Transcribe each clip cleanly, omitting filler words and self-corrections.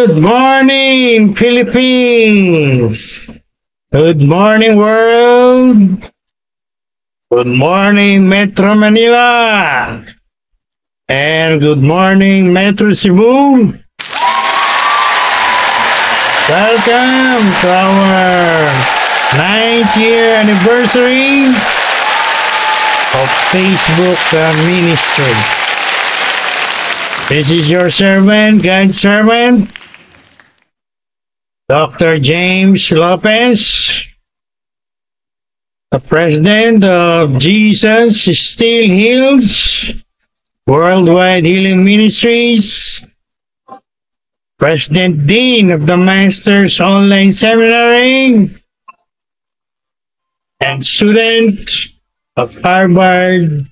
Good morning, Philippines! Good morning, world! Good morning, Metro Manila! And good morning, Metro Cebu! Welcome to our 9th year anniversary of Facebook Ministry. This is your servant, God's servant, Dr. James Lopez, the president of Jesus Still Heals Worldwide Healing Ministries, President Dean of the Masters Online Seminary, and student of Harvard,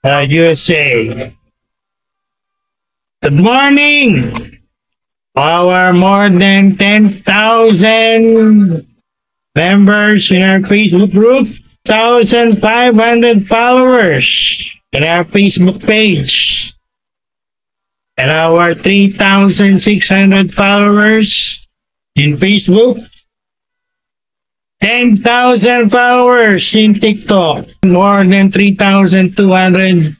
USA. Good morning, our more than 10,000 members in our Facebook group, 1,500 followers in our Facebook page, and our 3,600 followers in Facebook, 10,000 followers in TikTok, more than 3,200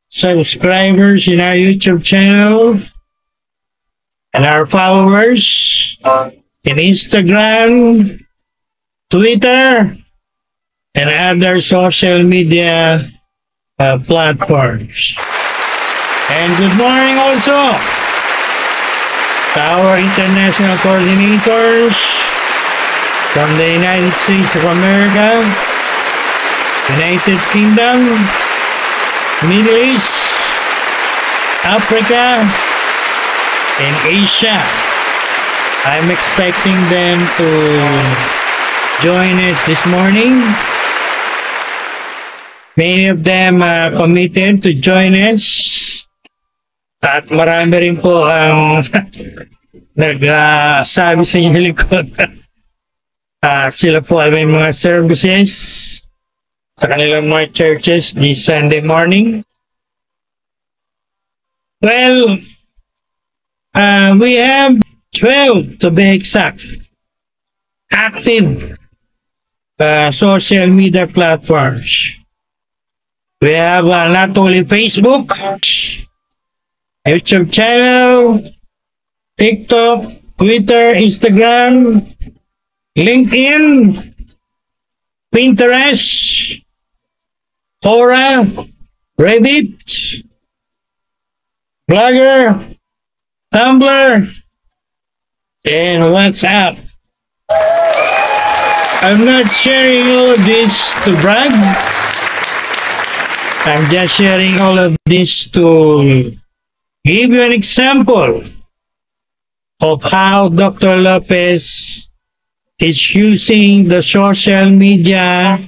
subscribers in our YouTube channel, and our followers in Instagram, Twitter, and other social media platforms. And good morning also to our international coordinators from the United States of America, United Kingdom, Middle East, Africa, and Asia. I'm expecting them to join us this morning. Many of them are committed to join us. At marami rin po ang nagsabi sa inyong likod. Sila po ay may mga services sa kanilang mga churches this Sunday morning. Well, we have 12 to be exact active social media platforms. We have not only Facebook, YouTube channel, TikTok, Twitter, Instagram, LinkedIn, Pinterest, Quora, Reddit, Blogger, Tumblr, and WhatsApp. I'm not sharing all of this to brag. I'm just sharing all of this to give you an example of how Dr. Lopez is using the social media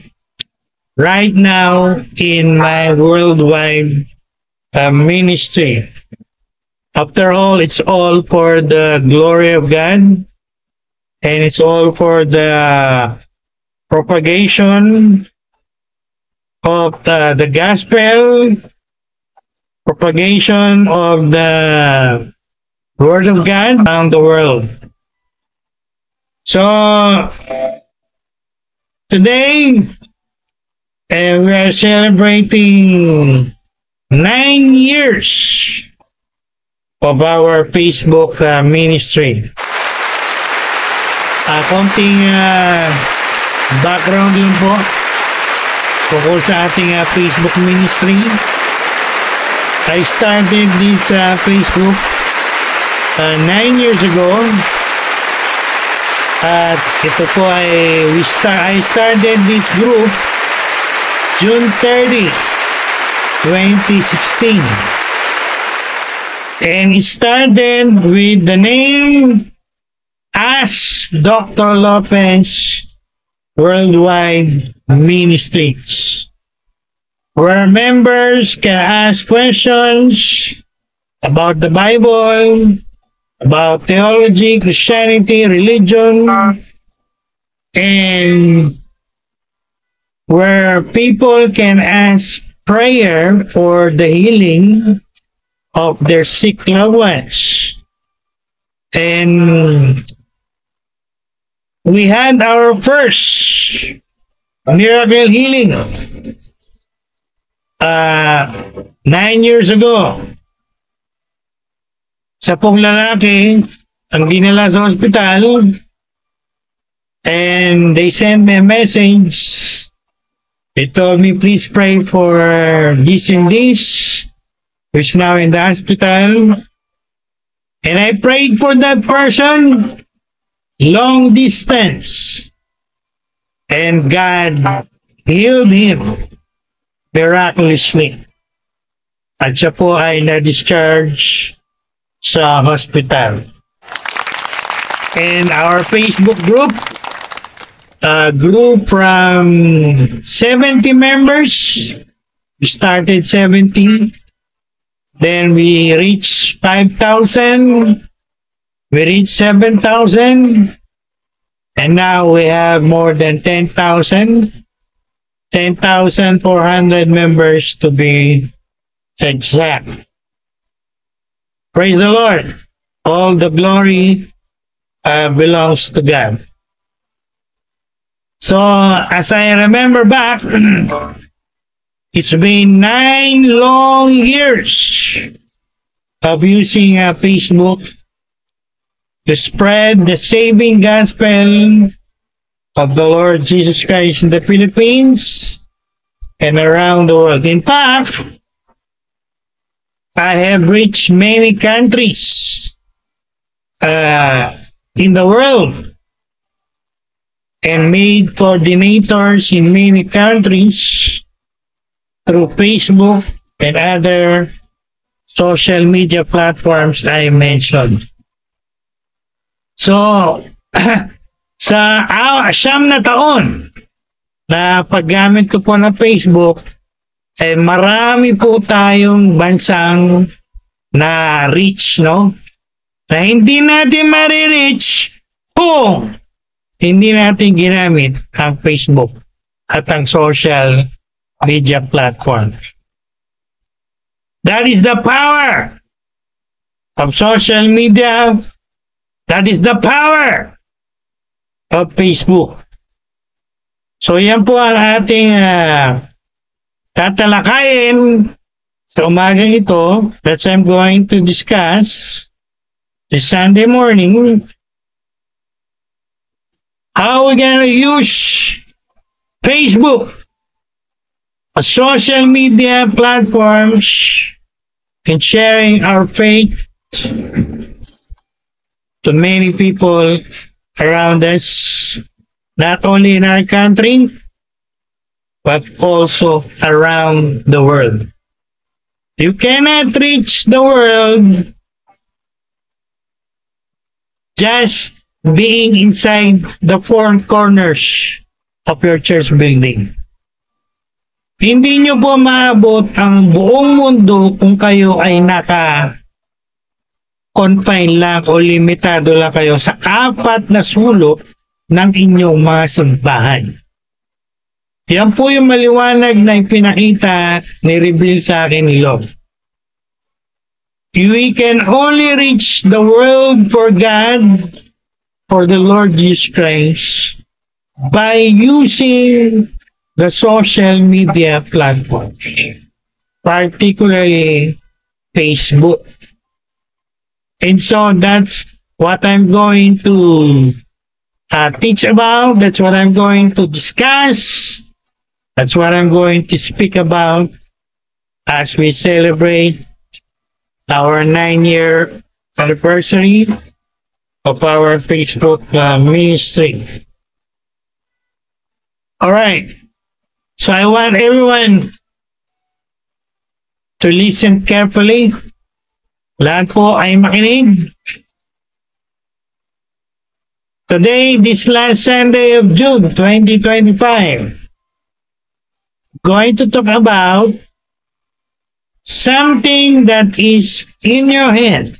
right now in my worldwide ministry. After all, it's all for the glory of God, and it's all for the propagation of the gospel, propagation of the word of God around the world. So today we are celebrating 9 years of our Facebook ministry. Konting background lang po tungkol sa ating Facebook ministry. I started this Facebook 9 years ago. At ito po ay I started this group June 30, 2016. And it started with the name Ask Dr. Lopez Worldwide Ministries, where members can ask questions about the Bible, about theology, Christianity, religion, and where people can ask prayer for the healing of their sick loved ones. And we had our first miracle healing 9 years ago. Sa pong lalaki, ang dinala sa hospital, and they sent me a message. They told me, please pray for this and this, who's now in the hospital. And I prayed for that person, long distance. And God healed him miraculously. At siya po ay na-discharge sa hospital. And our Facebook group grew from 70 members. We started 70. Then we reached 5,000. We reached 7,000. And now we have more than 10,000. 10,400 members to be exact. Praise the Lord. All the glory belongs to God. So, as I remember back, it's been 9 long years of using Facebook to spread the saving gospel of the Lord Jesus Christ in the Philippines and around the world. In fact, I have reached many countries in the world and made coordinators in many countries through Facebook and other social media platforms I mentioned. So, sa 9 na taon na paggamit ko po ng Facebook, eh marami po tayong bansang na reach, no? Na hindi natin ma-reach kung hindi natin ginamit ang Facebook at ang social media platforms. That is the power of social media. That is the power of Facebook. So yan po ang ating tatalakayin sa umagang ito that I'm going to discuss this Sunday morning. How we're going to use Facebook, a social media platforms, and sharing our faith to many people around us, not only in our country, but also around the world. You cannot reach the world just being inside the four corners of your church building. Hindi nyo po maabot ang buong mundo kung kayo ay naka-confine lang o limitado lang kayo sa 4 na sulok ng inyong mga simbahan. Yan po yung maliwanag na ipinakita ni reveal sa akin ni Lord. We can only reach the world for God, for the Lord Jesus Christ, by using the social media platforms, particularly Facebook. And so that's what I'm going to teach about. That's what I'm going to discuss. That's what I'm going to speak about as we celebrate our 9-year anniversary of our Facebook ministry. All right. So I want everyone to listen carefully. Lahat po ay makinig. Today, this last Sunday of June 2025, going to talk about something that is in your hand.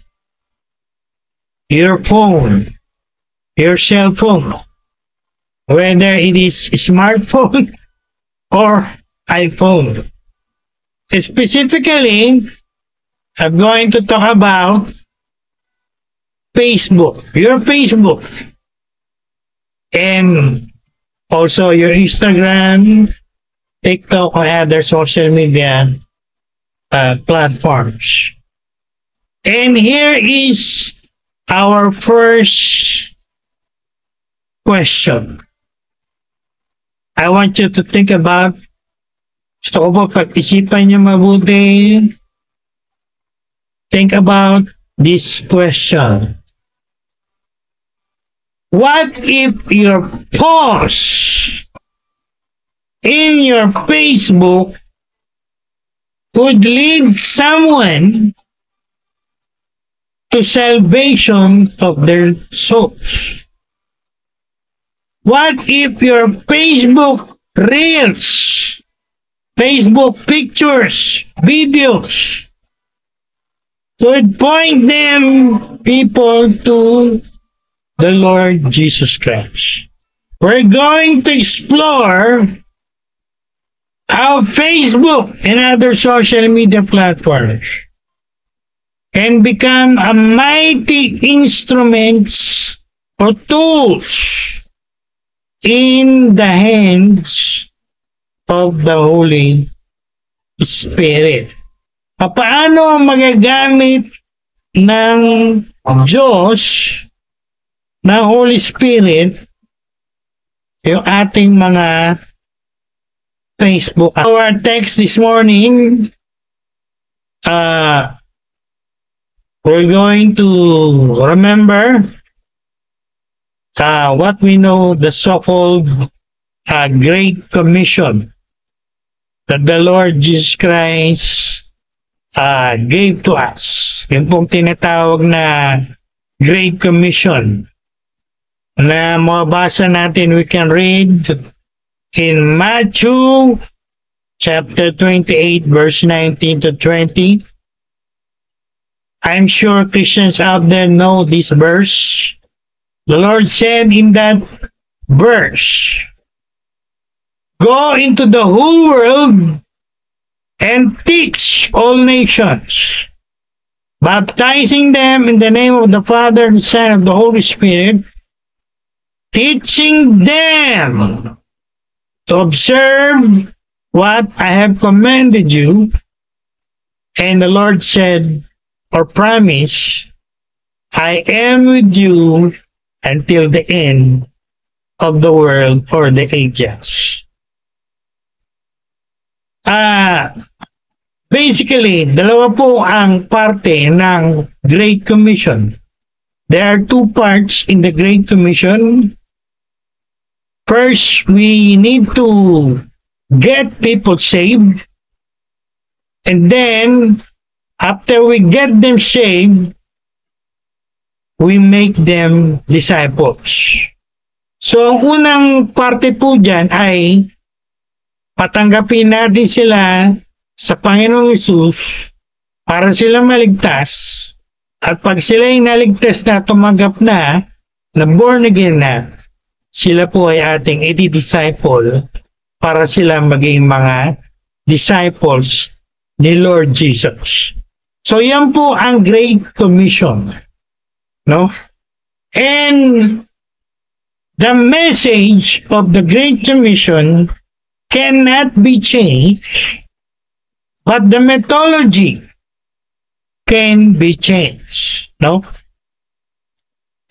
Your phone, your cell phone, whether it is a smartphone or iPhone. Specifically, I'm going to talk about Facebook, your Facebook, and also your Instagram, TikTok, or other social media platforms. And here is our first question. I want you to think about, gusto ko po pag-isipan niyo mabuti. Think about this question. What if your post in your Facebook could lead someone to salvation of their souls? What if your Facebook Reels, Facebook pictures, videos could point them people to the Lord Jesus Christ? We're going to explore how Facebook and other social media platforms can become a mighty instruments or tools in the hands of the Holy Spirit. Paano magagamit ng Diyos, ng Holy Spirit, yung ating mga Facebook. Our text this morning, we're going to remember what we know, the so-called Great Commission that the Lord Jesus Christ gave to us. Yung pong tinatawag na Great Commission na mabasa natin, we can read in Matthew chapter 28 verse 19 to 20. I'm sure Christians out there know this verse. The Lord said in that verse, "Go into the whole world and teach all nations, baptizing them in the name of the Father, the Son, and the Holy Spirit, teaching them to observe what I have commanded you." And the Lord said or promised, "I am with you until the end of the world or the ages." Basically, dalawa po ang parte ng Great Commission. There are two parts in the Great Commission. First, we need to get people saved. And then, after we get them saved, we make them disciples. So, ang unang parte po dyan ay patanggapin natin sila sa Panginoong Hesus para sila maligtas. At pag sila ay naligtas na, tumanggap na born again na, sila po ay ating i-disciple para sila maging mga disciples ni Lord Jesus. So, yan po ang Great Commission. No? And the message of the Great Commission cannot be changed, but the methodology can be changed. No?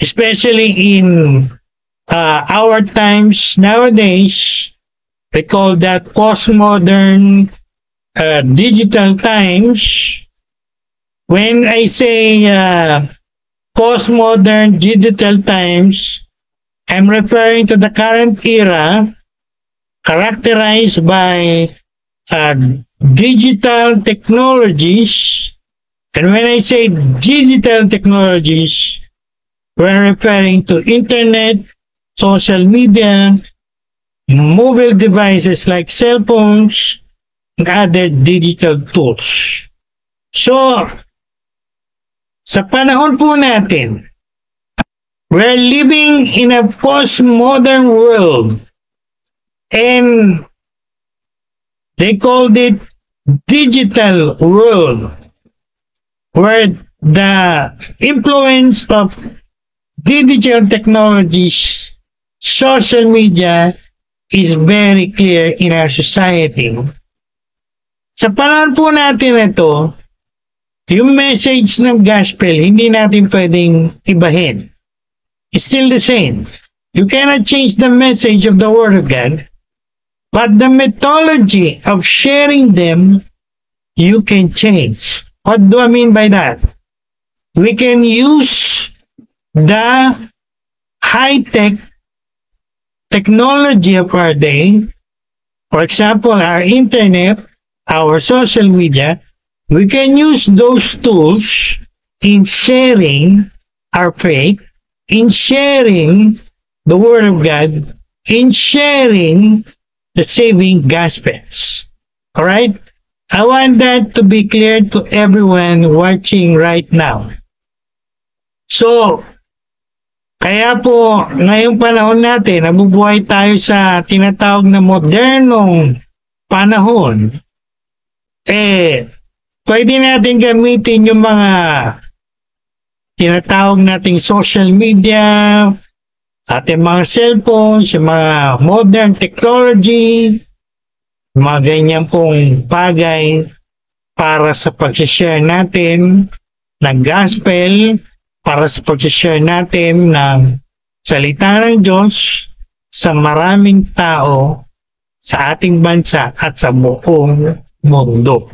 Especially in our times nowadays, we call that postmodern digital times. When I say postmodern digital times, I'm referring to the current era characterized by digital technologies. And when I say digital technologies, we're referring to internet, social media, mobile devices like cell phones, and other digital tools. So, sa panahon po natin, we're living in a postmodern world, and they called it digital world, where the influence of digital technologies, social media is very clear in our society. Sa panahon po natin ito, yung message ng gospel, hindi natin pwedeng ibahin. It's still the same. You cannot change the message of the Word of God, but the methodology of sharing them, you can change. What do I mean by that? We can use the high-tech technology of our day, for example, our internet, our social media. We can use those tools in sharing our faith, in sharing the Word of God, in sharing the saving gospels. Alright? I want that to be clear to everyone watching right now. So, kaya po, ngayong panahon natin, nabubuhay tayo sa tinatawag na modernong panahon, pwede natin gamitin yung mga tinatawag nating social media, ating mga cellphones, yung mga modern technology, mga ganyan pong bagay para sa pag-share natin ng gospel, para sa pag-share natin ng salita ng Diyos sa maraming tao sa ating bansa at sa buong mundo.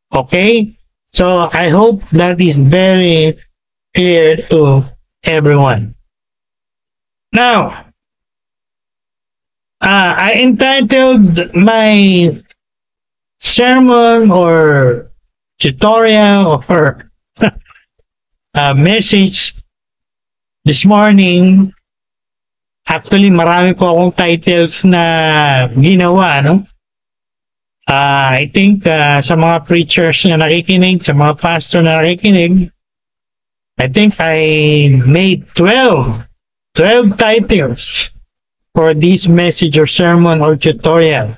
Okay? So, I hope that is very clear to everyone. Now, I entitled my sermon or tutorial or message this morning. Actually, marami po akong titles na ginawa, no? I think sa mga preachers na nakikinig, sa mga pastor na nakikinig, I think I made 12 titles for this message or sermon or tutorial.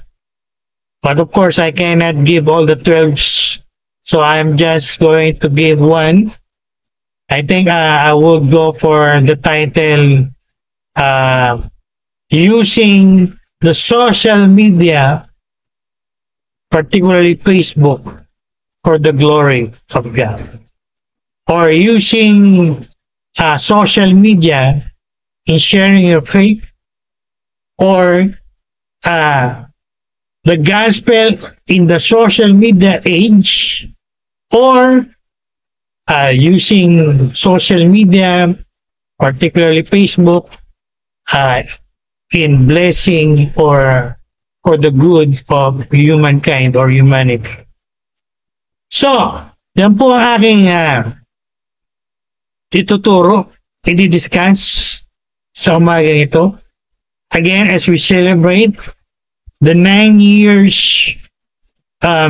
But of course, I cannot give all the 12s, so I'm just going to give one. I think I will go for the title, using the social media, particularly Facebook, for the glory of God. Or using social media in sharing your faith, or the gospel in the social media age, or using social media, particularly Facebook, in blessing or for the good of humankind or humanity. So, yan po ang aking ituturo, i-discuss sa umagang ito. Again, as we celebrate the 9 years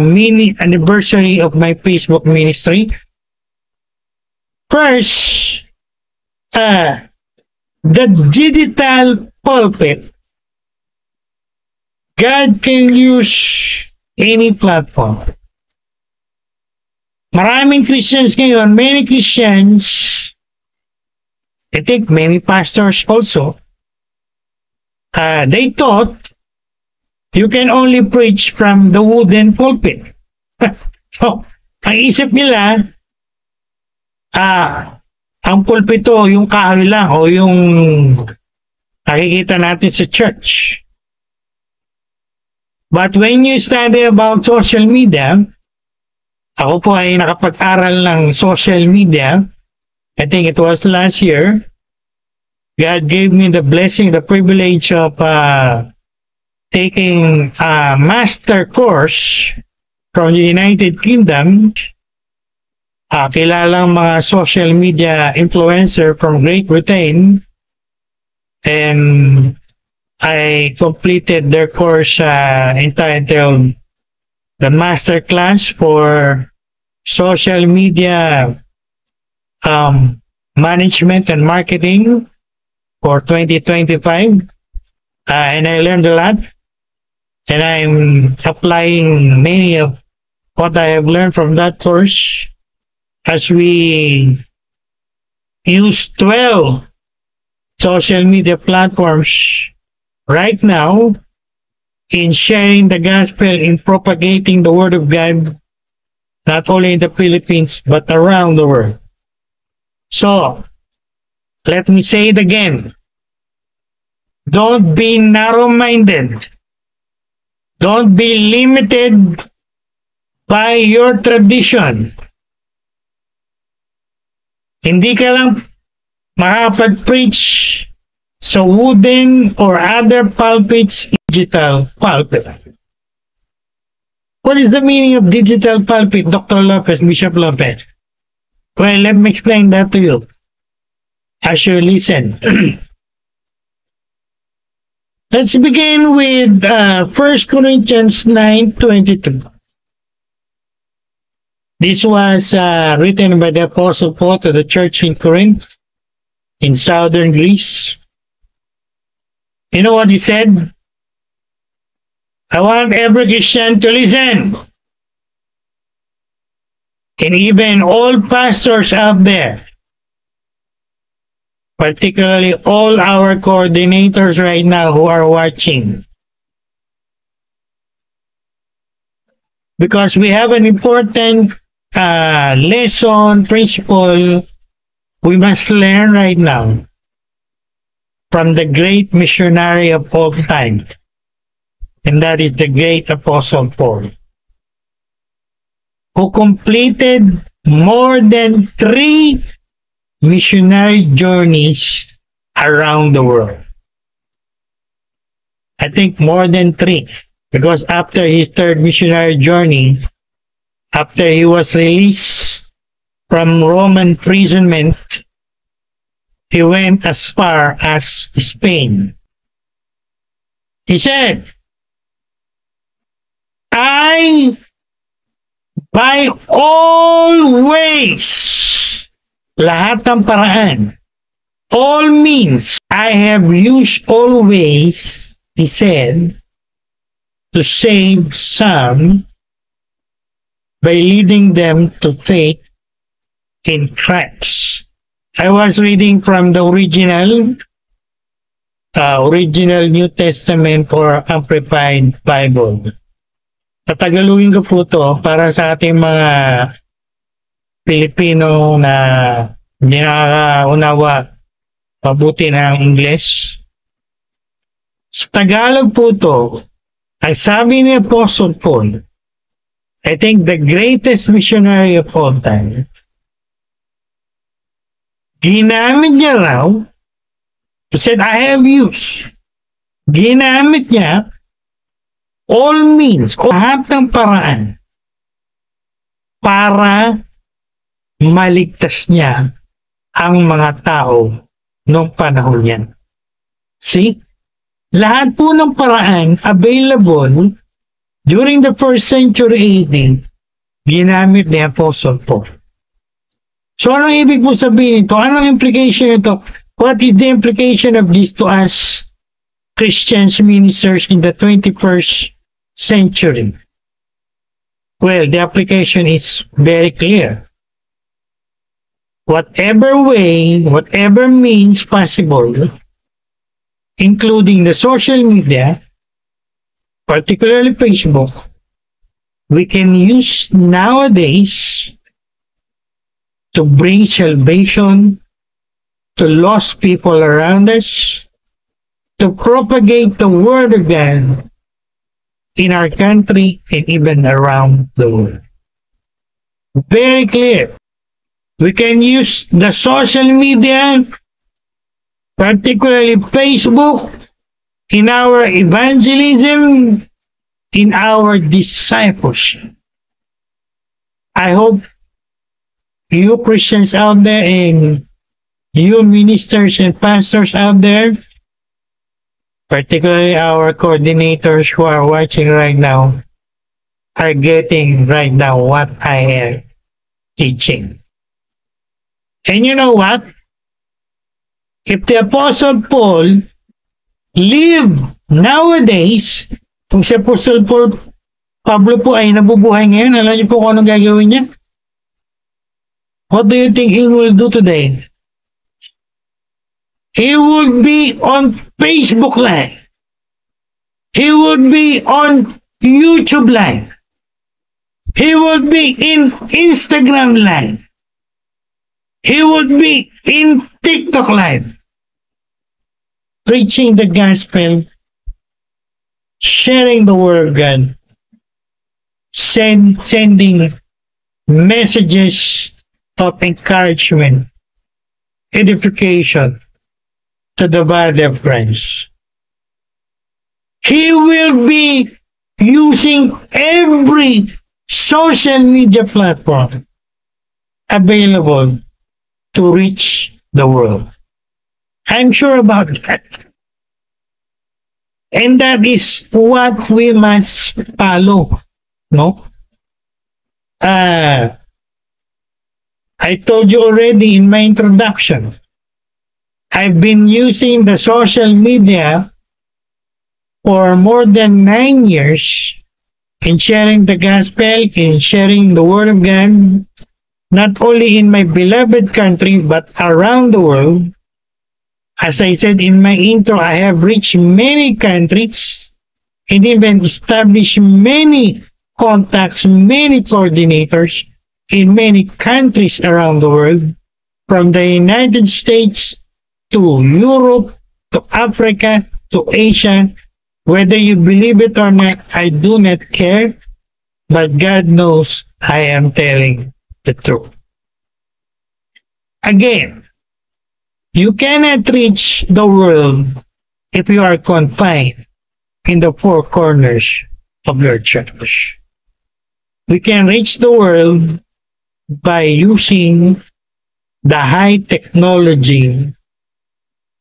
mini anniversary of my Facebook ministry. First, the digital pulpit. God can use any platform. Maraming Christians ngayon, many Christians, I think many pastors also, they thought you can only preach from the wooden pulpit. So, ang isip nila, ang pulpito, yung kahoy lang o yung nakikita natin sa church. But when you study about social media, ako po ay nakapag-aral ng social media. I think it was last year. God gave me the blessing, the privilege of taking a master course from the United Kingdom. Kilalang mga social media influencer from Great Britain. And I completed their course entitled the Master Class for Social Media Management and Marketing for 2025. And I learned a lot. And I'm applying many of what I have learned from that course as we use 12 social media platforms right now in sharing the gospel, in propagating the word of God, not only in the Philippines, but around the world. So, let me say it again. Don't be narrow-minded. Don't be limited by your tradition. Hindi ka lang makapag-preach sa wooden or other pulpits, digital pulpit. What is the meaning of digital pulpit, Dr. Lopez, Bishop Lopez? Well, let me explain that to you as you listen. Let's begin with 1 Corinthians 9:22. This was written by the Apostle Paul to the church in Corinth, in southern Greece. You know what he said? I want every Christian to listen. And even all pastors out there, particularly all our coordinators right now who are watching. Because we have an important lesson, principle we must learn right now from the great missionary of all time. And that is the great Apostle Paul, who completed more than 3 missionary journeys around the world. I think more than 3, because after his 3rd missionary journey, after he was released from Roman imprisonment, he went as far as Spain. He said, I, by all ways, lahat ng paraan, all means, I have used all ways, he said, to save some by leading them to faith in Christ. I was reading from the original New Testament or Amplified Bible. Tatagalugin ko po to para sa ating mga Pilipino na hindi nakakaunawa mabuti ng English. Sa Tagalog po to, ang sabi ni Apostle Paul, I think the greatest missionary of all time, ginamit niya raw, he said, I have used, ginamit niya all means, lahat ng paraan para maligtas niya ang mga tao noong panahon niya. See? Lahat po ng paraan available during the 1st century AD, ginamit ni Apostle Paul. So, anong ibig po sabihin ito? Anong implication ito? What is the implication of this to us Christians ministers in the 21st century? Well, the application is very clear. Whatever way, whatever means possible, including the social media, particularly Facebook, we can use nowadays to bring salvation to lost people around us, to propagate the word of God in our country and even around the world. Very clear. We can use the social media, particularly Facebook, in our evangelism, in our discipleship. I hope you Christians out there and you ministers and pastors out there, particularly our coordinators who are watching right now, are getting right now what I am teaching. And you know what? If the Apostle Paul lived nowadays, kung si Apostle Pablo po ay nabubuhay ngayon, alam niyo po kung anong gagawin niya? what do you think he will do today? He would be on Facebook Live. He would be on YouTube Live. He would be in Instagram Live. He would be in TikTok Live. Preaching the gospel, sharing the word of God, sending messages of encouragement, edification to the body of Christ. He will be using every social media platform available to reach the world. I'm sure about that. And that is what we must follow. No? I told you already in my introduction, I've been using the social media for more than 9 years in sharing the gospel, in sharing the word of God, not only in my beloved country, but around the world. As I said in my intro, I have reached many countries and even established many contacts, many coordinators in many countries around the world, from the United States to Europe, to Africa, to Asia. Whether you believe it or not, I do not care, but God knows I am telling the truth. Again, you cannot reach the world if you are confined in the four corners of your church. We can reach the world by using the high technology,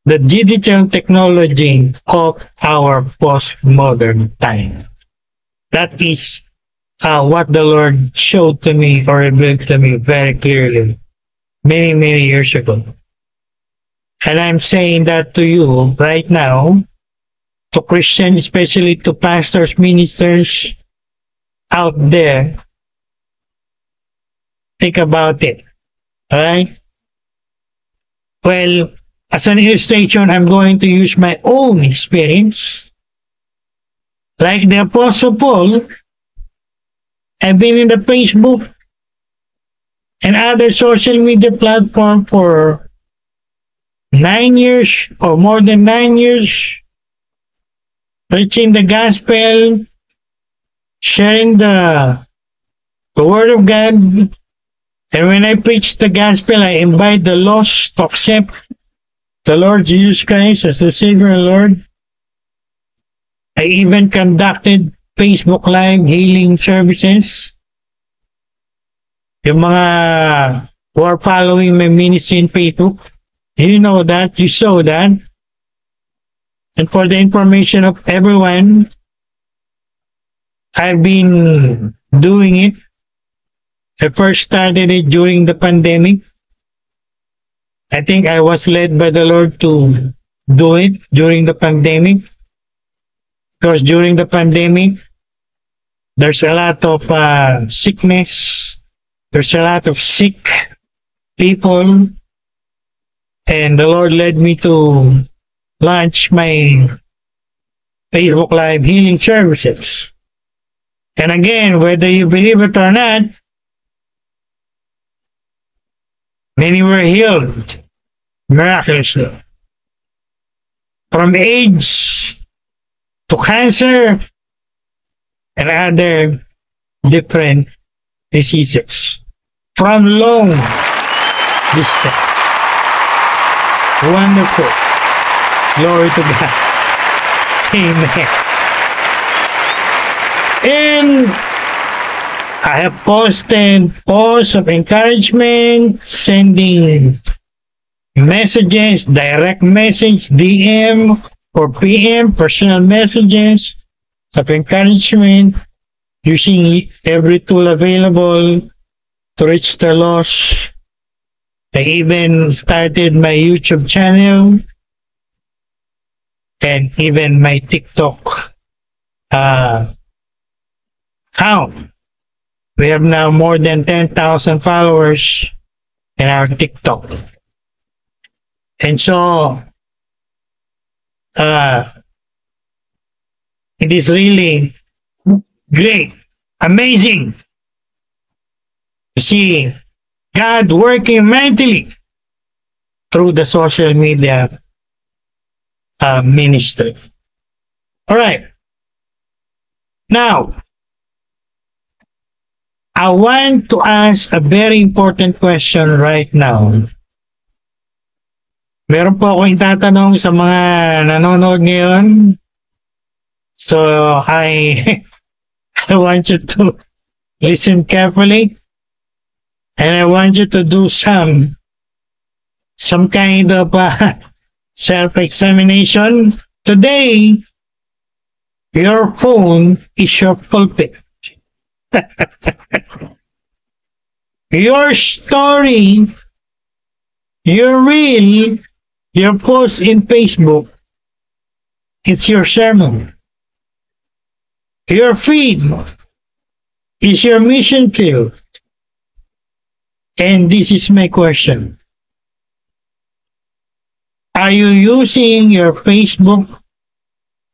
the digital technology of our postmodern time. That is what the Lord showed to me or revealed to me very clearly many years ago. And I'm saying that to you right now, to Christians, especially to pastors, ministers out there. Think about it. Alright? Well, as an illustration, I'm going to use my own experience. Like the Apostle Paul, I've been in the Facebook and other social media platform for 9 years or more than 9 years, preaching the gospel, sharing the word of God. And when I preach the gospel, I invite the lost to accept the Lord Jesus Christ as the Savior and Lord. I even conducted Facebook Live healing services. Yung mga who are following my ministry in Facebook, you know that, you saw that. And for the information of everyone, I've been doing it. I first started it during the pandemic. I think I was led by the Lord to do it during the pandemic. Because during the pandemic, there's a lot of sickness. There's a lot of sick people. And the Lord led me to launch my Facebook Live healing services. And again, whether you believe it or not, many were healed miraculously. From AIDS to cancer and other different diseases. From long distance. Wonderful. Glory to God. Amen. And I have posted posts of encouragement, sending messages, direct message, DM or PM, personal messages of encouragement, using every tool available to reach the lost. I even started my YouTube channel and even my TikTok account. We have now more than 10,000 followers in our TikTok. And so, it is really great, amazing to see God working mightily through the social media ministry. All right. Now, I want to ask a very important question right now. Meron po akong itatanong sa mga nanonood ngayon. So, I want you to listen carefully. And I want you to do some kind of self-examination. Today, your phone is your pulpit. Your story, your reel, your post in Facebook, it's your sermon. Your feed is your mission field. And this is my question. Are you using your Facebook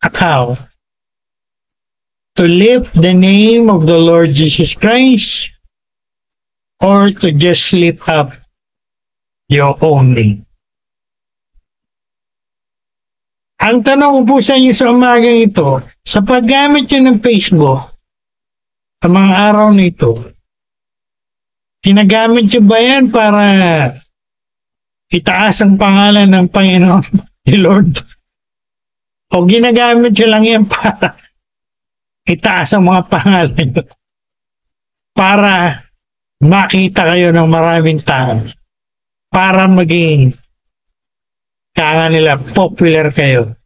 account to lift the name of the Lord Jesus Christ, or to just lift up your own name? Ang tanong ko po sa inyo sa umagang ito, sa paggamit nyo ng Facebook, sa mga araw na ito, ginagamit nyo ba yan para itaas ang pangalan ng Panginoon, ni Lord? O ginagamit nyo lang yan para itaas ang mga pangalan nyo? Para makita kayo ng maraming tao. Para maging kaya nila popular kayo.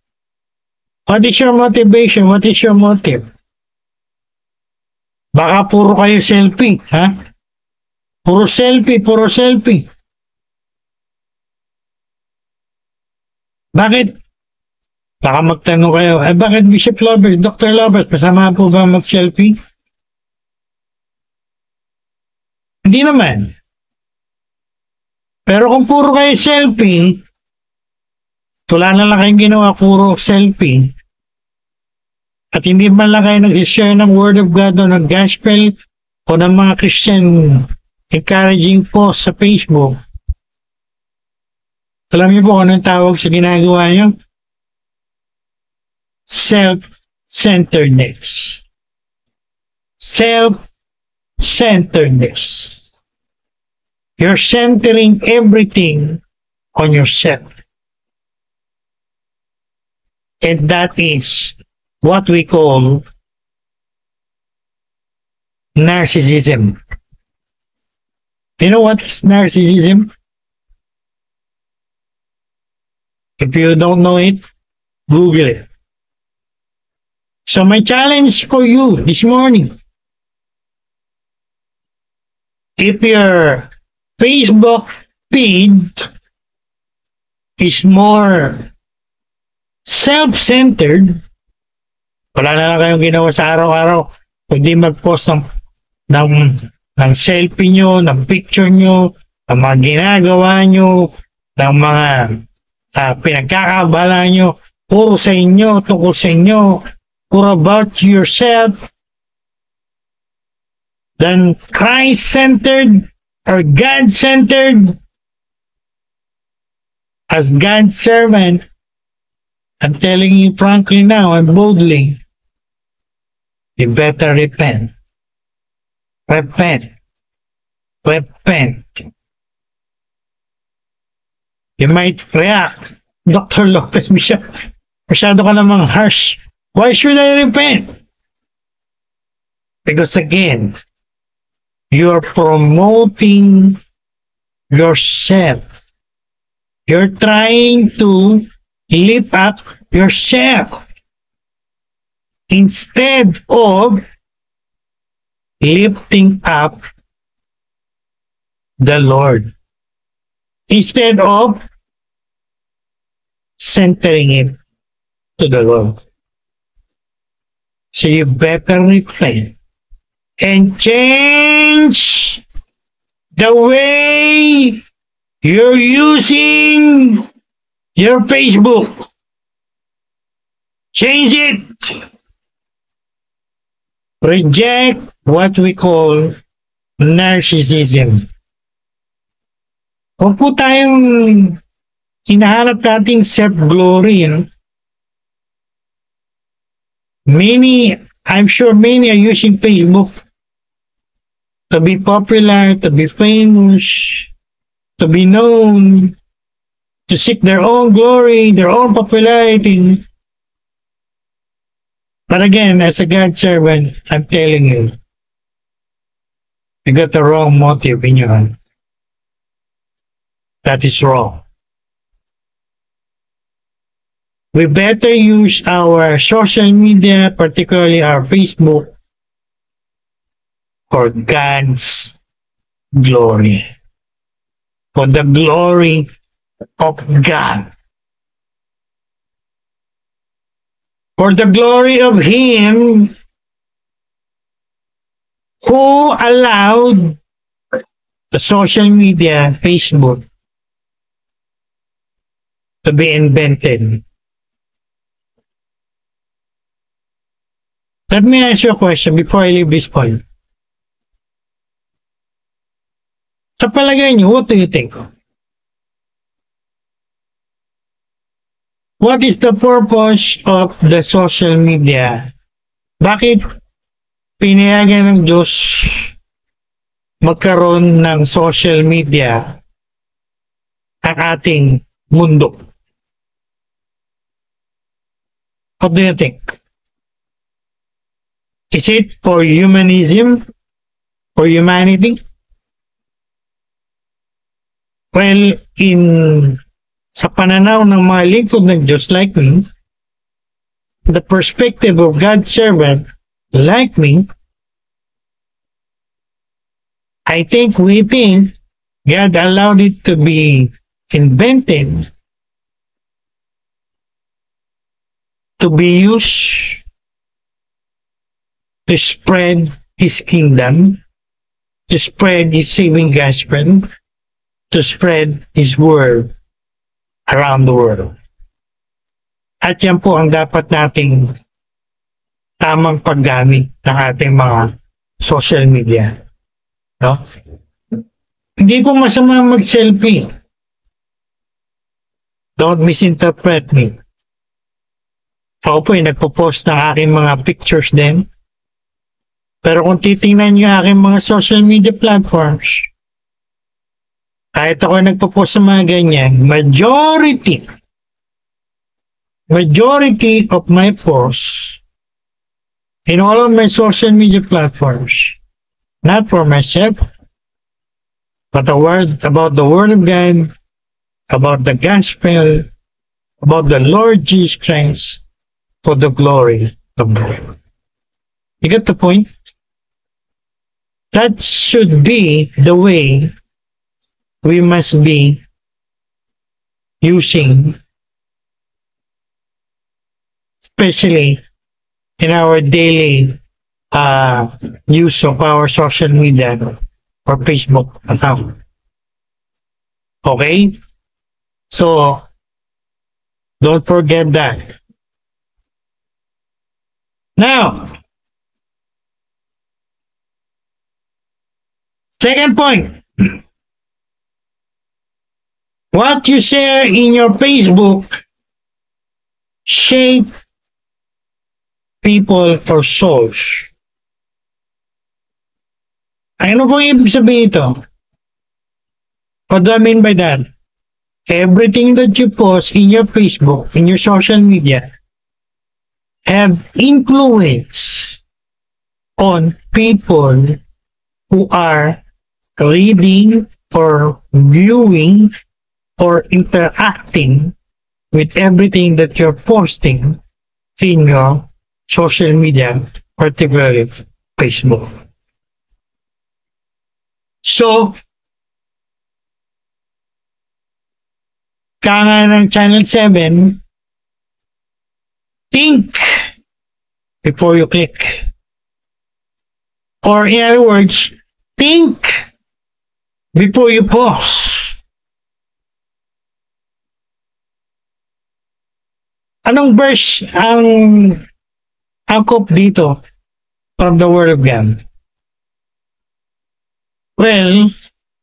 What is your motivation? What is your motive? Baka puro kayo selfie, ha? Puro selfie, puro selfie. Bakit? Baka magtanong kayo, bakit Bishop Lovers, Dr. Lovers, masama po ba mag-selfie? Hindi naman. Pero kung puro kayo selfie, wala na lang kayong ginawa, puro selfie, at hindi man lang kayo nag-share ng Word of God o ng Gospel o ng mga Christian encouraging post sa Facebook, alam niyo po anong tawag sa ginagawa niyo? Self-centeredness. Self-centeredness. You're centering everything on yourself. And that is what we call narcissism. You know what is narcissism? If you don't know it, Google it. So my challenge for you this morning, if your Facebook feed is more self-centered, wala na lang kayong ginawa sa araw-araw, kundi mag-post ng selfie nyo, ng picture nyo, ng mga ginagawa nyo, ng mga pinagkakabala nyo, puro sa inyo, tungkol sa inyo, puro about yourself, then Christ-centered or God-centered. As God's servant, I'm telling you frankly now and boldly, you better repent. Repent. Repent. You might react, Dr. Lopez, masyado ka namang harsh. Why should I repent? Because again, you're promoting yourself. You're trying to lift up yourself instead of lifting up the Lord. Instead of centering it to the Lord. So you better repent and change the way You're using your Facebook. Change it. Reject what we call narcissism. Huwag po tayong hinahanap nating self-glory, you know. I'm sure many are using Facebook to be popular, to be famous, to be known, to seek their own glory, their own popularity. But again, as a God servant, I'm telling you, you got the wrong motive in your hand. That is wrong. We better use our social media, particularly our Facebook, for God's glory. For the glory of God. For the glory of Him who allowed the social media, Facebook, to be invented. Let me ask you a question before I leave this point. Sa palagay niyo, what do you think? What is the purpose of the social media? Bakit pinayagan ng Diyos magkaroon ng social media ang ating mundo? What do you think? Is it for humanism? For humanity? Well, sa pananaw ng mga lingkod ng Diyos like me, the perspective of God's servant like me, we think God allowed it to be invented to be used to spread His kingdom, to spread His saving gospel, to spread His word around the world. At yan po ang dapat nating tamang paggamit ng ating mga social media. No? Hindi po masama mag-selfie. Don't misinterpret me. Ako po nagpo-post ng aking mga pictures din. Pero kung titingnan niyo aking mga social media platforms, kahit ako nagpo-post sa mga ganyan, majority of my posts in all of my social media platforms, not for myself, but about the Word of God, about the gospel, about the Lord Jesus Christ, for the glory of God. You get the point? That should be the way we must be using, especially in our daily use of our social media or Facebook account. Okay? So, don't forget that. Now, second point. What you share in your Facebook shape people or souls. Ano po ibig sabihin ito? What do I mean by that? Everything that you post in your Facebook, in your social media, have influence on people who are reading or viewing or interacting with everything that you're posting in your social media, particularly Facebook. So, kaya ng Channel 7, think before you click. Or in other words, think before you post. Anong verse ang angkop dito from the Word of God? Well,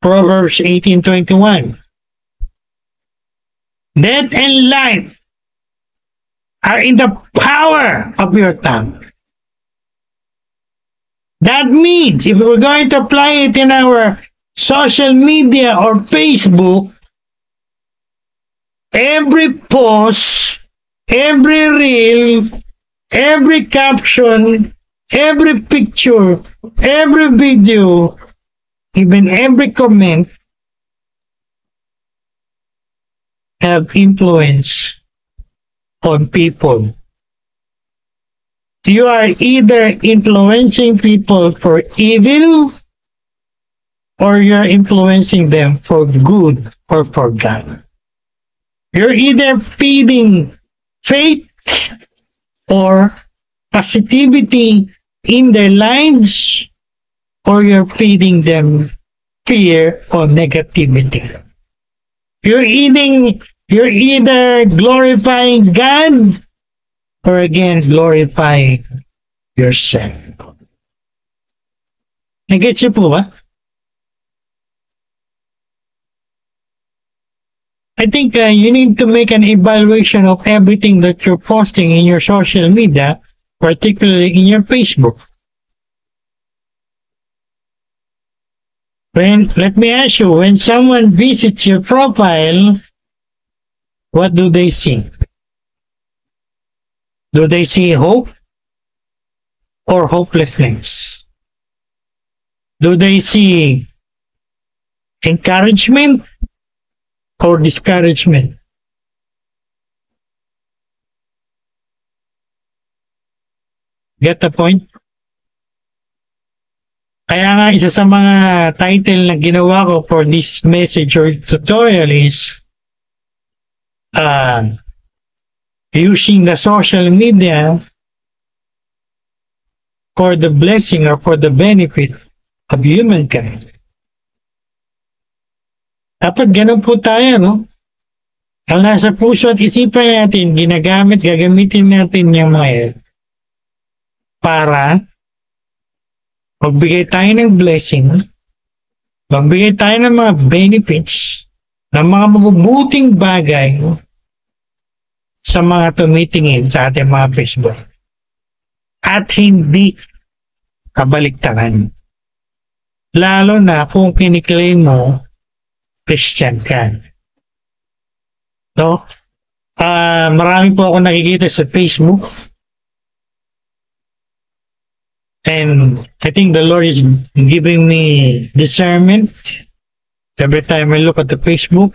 Proverbs 18:21. Death and life are in the power of your tongue. That means if we're going to apply it in our social media or Facebook, every post, every reel, every caption, every picture, every video, even every comment have influence on people. You are either influencing people for evil or you're influencing them for good or for God. You're either feeding faith or positivity in their lives or you're feeding them fear or negativity. You're either glorifying God or again glorifying yourself. Nag-gets niyo po ba? I think you need to make an evaluation of everything that you're posting in your social media, particularly in your Facebook. Let me ask you, when someone visits your profile, what do they see? Do they see hope or hopelessness? Do they see encouragement or discouragement? Get the point? Kaya nga isa sa mga title na ginawa ko for this message or tutorial is using the social media for the blessing or for the benefit of humankind. Dapat ganun po tayo, no? Ang nasa puso at isipan natin, gagamitin natin yung mga yan para magbigay tayo ng blessing, magbigay tayo ng mga benefits, ng mga mabubuting bagay sa mga tumitingin sa ating mga Facebook. At hindi kabaliktaran. Lalo na kung kiniklaim mo Christian ka. No? Marami po ako nakikita sa Facebook. And I think the Lord is giving me discernment every time I look at the Facebook.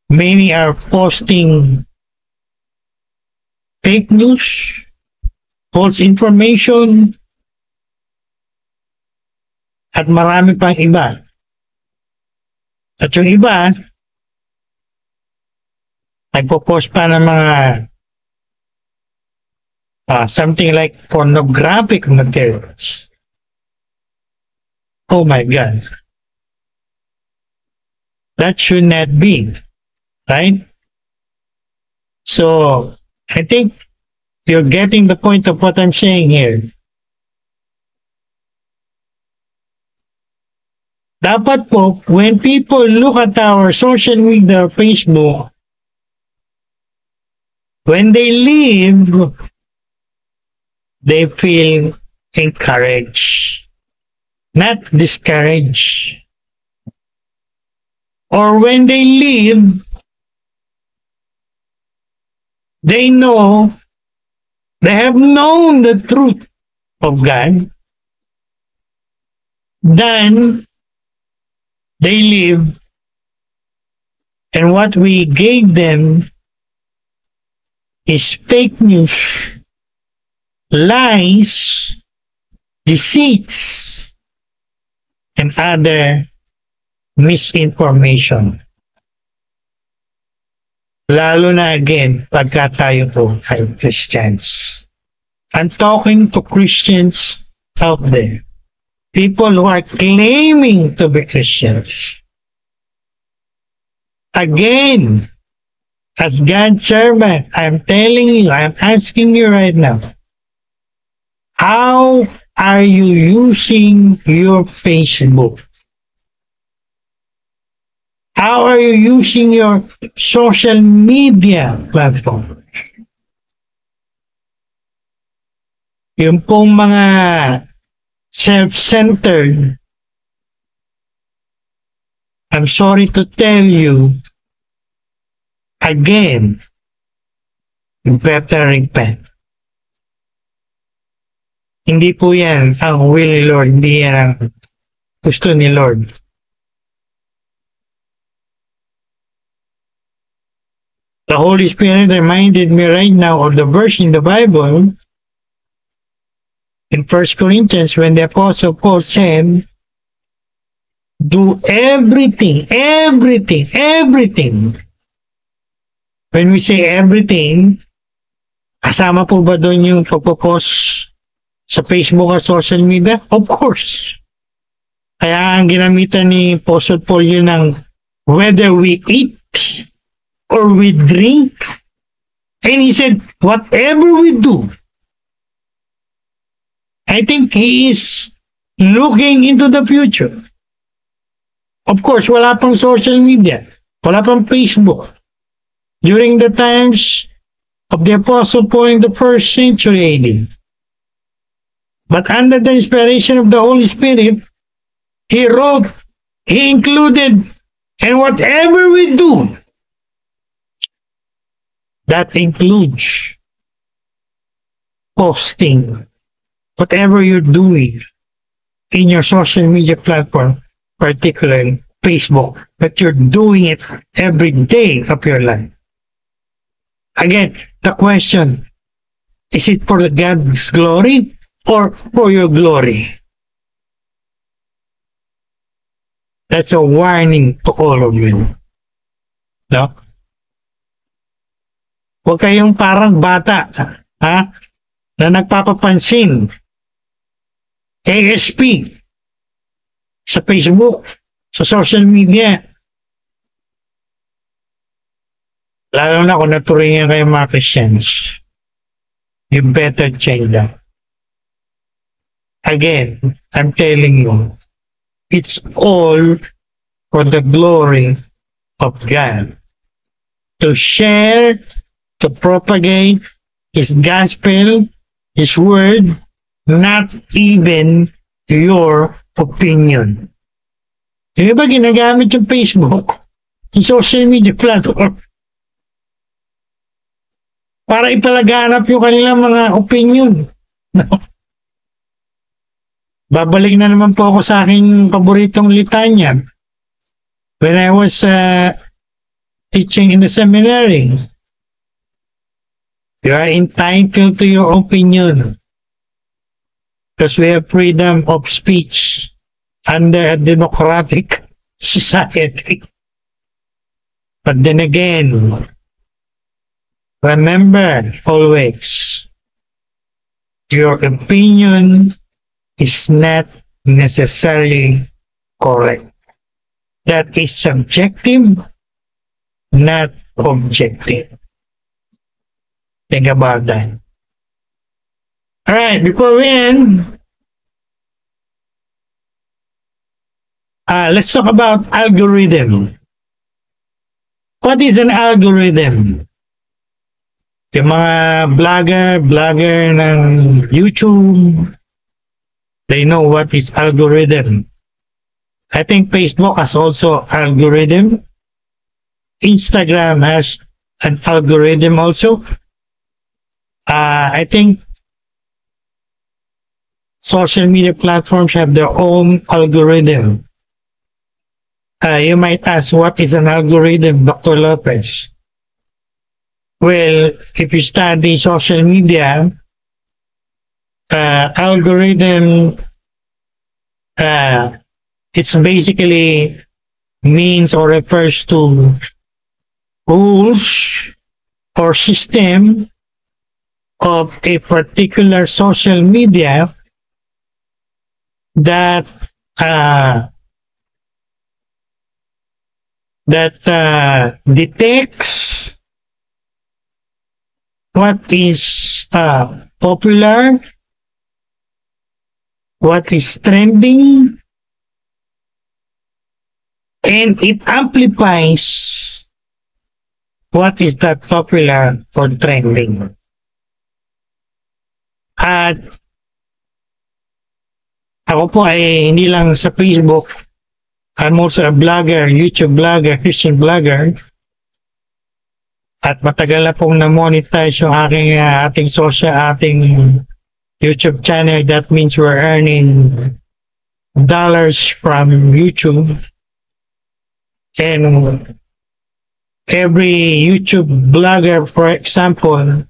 Many are posting fake news, false information, at marami pang iba. At yung iba, nagpo-post pa ng mga something like pornographic materials. Oh my God. That should not be, right? So, I think you're getting the point of what I'm saying here. Dapat po, when people look at our social media, Facebook, when they leave, they feel encouraged, not discouraged. Or when they leave, they know, they have known the truth of God. Then they leave, and what we gave them is fake news, lies, deceits, and other misinformation. Lalo na again, pagka tayo po ay Christians. I'm talking to Christians out there. People who are claiming to be Christians. Again, As God's servant, I'm telling you, I'm asking you right now, how are you using your Facebook? How are you using your social media platform? Yung pong mga self-centered, I'm sorry to tell you, again, you better repent. Hindi po yan ang will ni Lord, hindi yan ang gusto ni Lord. The Holy Spirit reminded me right now of the verse in the Bible in 1 Corinthians when the Apostle Paul said, do everything. When we say everything, kasama po ba doon yung pagpo-post sa Facebook at social media? Of course. Kaya ang ginamitan ni Apostle Paul yun ng whether we eat or we drink. And he said, whatever we do, I think he is looking into the future. Of course, wala pang social media. Wala pang Facebook. During the times of the Apostle Paul in the 1st century AD. But under the inspiration of the Holy Spirit, he wrote, he included, and whatever we do, that includes posting whatever you're doing in your social media platform, particularly Facebook, that you're doing it every day of your life. Again, the question, is it for God's glory or for your glory? That's a warning to all of you. No? Huwag kayong parang bata, ha? Na nagpapapansin. ASP sa Facebook, sa social media. Lalo na kung naturingan kayo mga Christians. You better change that. Again, I'm telling you, it's all for the glory of God. To share, to propagate His gospel, His word, not even your opinion. Yung iba ginagamit yung Facebook, yung social media platform, para ipalaganap yung kanilang mga opinion. Babalik na naman po ako sa aking paboritong litanya. When I was teaching in the seminary, you are entitled to your opinion because we have freedom of speech under a democratic society. But then again, remember always, your opinion is not necessarily correct. That is subjective, not objective. Think about that. Alright, before we end, let's talk about algorithm. What is an algorithm? Yung mga vlogger ng YouTube, they know what is algorithm. I think Facebook has also algorithm. Instagram has an algorithm also. I think social media platforms have their own algorithm. You might ask, what is an algorithm, Dr. Lopez? Well, if you study social media, algorithm, it's basically means or refers to rules or system of a particular social media that detects what is popular, what is trending, and it amplifies what is that popular or trending. At ako po ay hindi lang sa Facebook, I'm also a blogger, YouTube blogger, Christian blogger. At matagal na pong na-monetize yung ating YouTube channel. That means we're earning dollars from YouTube. And every YouTube blogger, for example,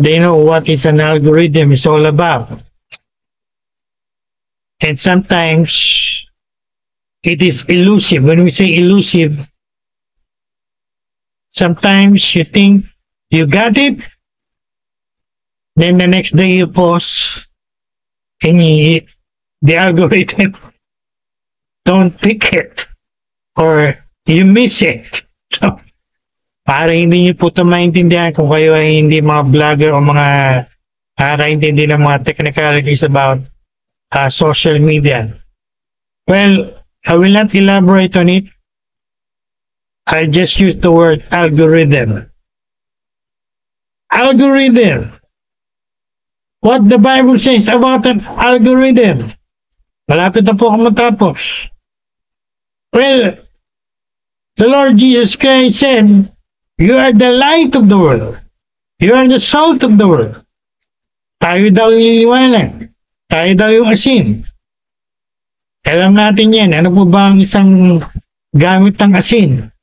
they know what is an algorithm is all about. And sometimes it is elusive. When we say elusive, sometimes you think you got it, then the next day you post, and the algorithm don't pick it, or you miss it. So, para hindi niyo po ito maintindihan kung kayo ay hindi mga vlogger o mga nakakaintindi ng mga technicalities about social media. Well, I will not elaborate on it. I just use the word algorithm. Algorithm. What the Bible says about an algorithm. Malapit na po ako matapos. Well, the Lord Jesus Christ said, you are the light of the world. You are the salt of the world. Tayo daw yung liwanag. Tayo daw yung asin. Alam natin yan. Ano po ba ang isang gamit ng asin?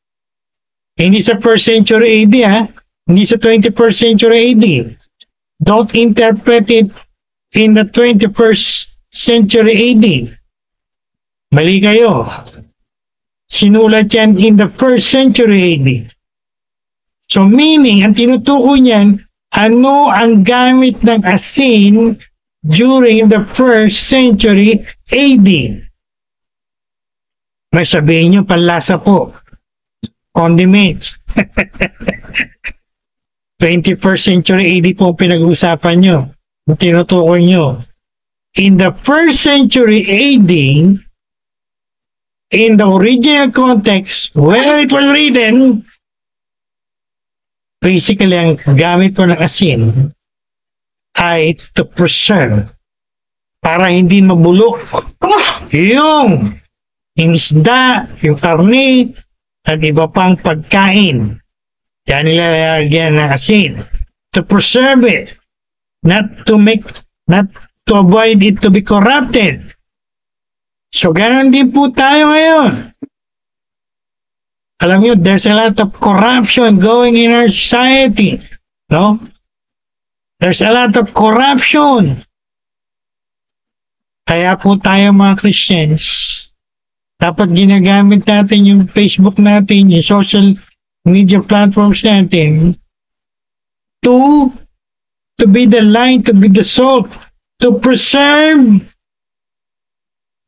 Hindi sa 1st century AD, ha? Hindi sa 21st century AD. Don't interpret it in the 21st century AD. Mali kayo. Sinulat yan in the 1st century AD. So meaning, ang tinutukoy niyan, ano ang gamit ng asin during the 1st century AD? May sabihin nyo, panlasa po. Condiments. 21st century AD po pinag-uusapan nyo. Tinutukoy nyo. In the 1st century AD, in the original context, where it was written, basically ang gamit po ng asin ay to preserve para hindi mabulok yung isda, yung karne, at iba pang pagkain. Yan nilalagyan ng asin. To preserve it. Not to avoid it to be corrupted. So, ganun din po tayo ngayon. Alam nyo, there's a lot of corruption going in our society. No? There's a lot of corruption. Kaya po tayo mga Christians, dapat ginagamit natin yung Facebook natin, yung social media platforms natin to be the light, to be the salt, to preserve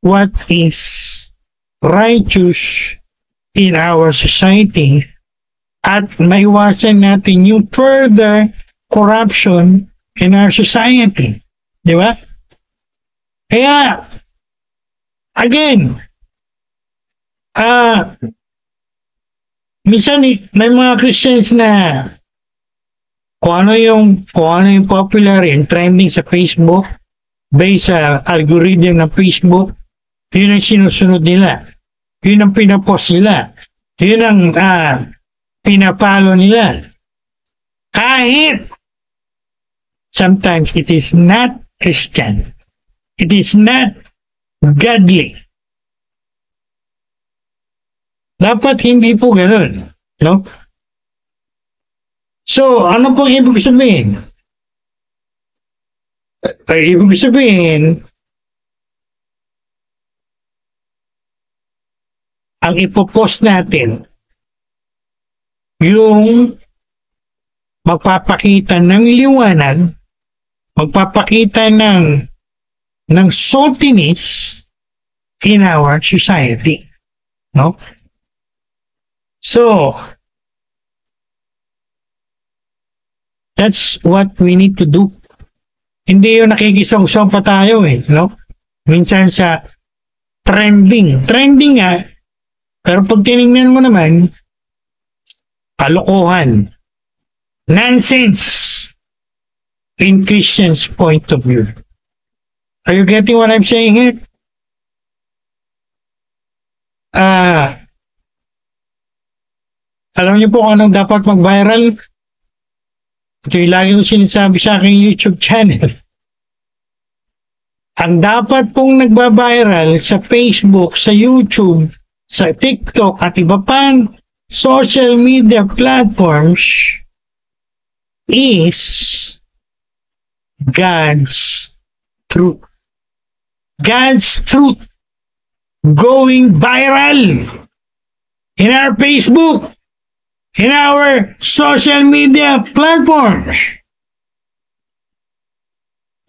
what is righteous in our society at maiwasan natin yung further corruption in our society. Di ba? Kaya, again, minsan may mga Christians na kung ano yung popular and trending sa Facebook based sa algorithm ng Facebook, yun ang sinusunod nila. Yun ang pinapost nila. Yun ang pinapalo nila. Kahit sometimes it is not Christian. It is not godly. Dapat hindi po ganun. No? So, ano pong ibig sabihin? Ibig sabihin, ang ipopost natin, yung magpapakita ng liwanag, magpapakita ng saltiness in our society. No? So, That's what we need to do. Hindi yung nakikisawsaw pa tayo no? Minsan sa trending. Trending nga, pero pag tinignan mo naman, kalokohan. Nonsense in Christian's point of view. Are you getting what I'm saying here? Alam niyo po kung anong dapat mag-viral? Ito yung lagi ko sinasabi sa aking YouTube channel. Ang dapat pong nagba-viral sa Facebook, sa YouTube, sa TikTok at iba pang social media platforms is God's truth. God's truth going viral in our Facebook, in our social media platforms.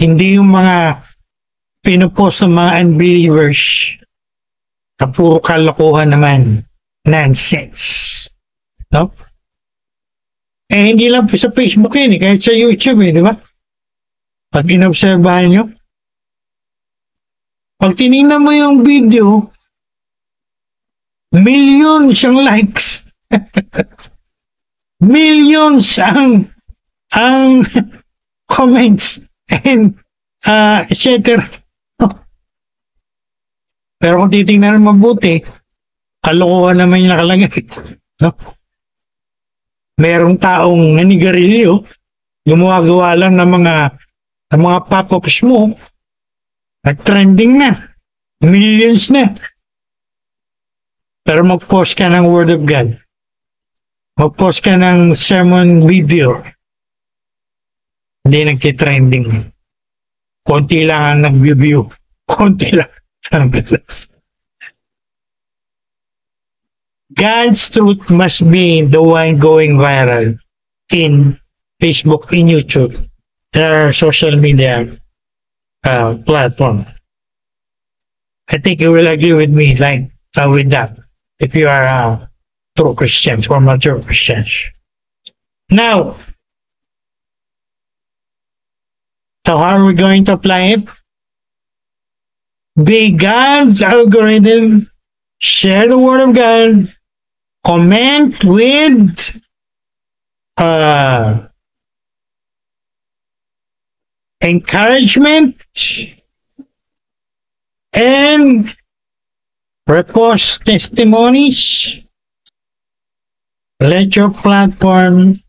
Hindi yung mga pinupost ng mga unbelievers na puro kalokohan naman. Nonsense. No? Hindi lang po sa Facebook kahit sa YouTube di ba? Pag inobserbahan nyo, pag tinignan mo yung video, millions ang likes. Millions ang comments and etc. Pero kung titingnan mabuti, kalokohan naman yung nakalagay. No? Merong taong nanigarilyo, gumawa-gawa lang ng mga pop-ups mo, nag-trending na, millions na. Pero mag-post ka ng Word of God. Mag-post ka ng sermon video. Hindi nagtitrending. Konti lang ang nag-view. Konti lang ang nag-views. God's truth must be the one going viral in Facebook, in YouTube, their social media platform. I think you will agree with me with that if you are true Christians or mature Christians. Now, so how are we going to apply it? Be God's algorithm, share the word of God, comment with encouragement, and repost testimonies. Let your platform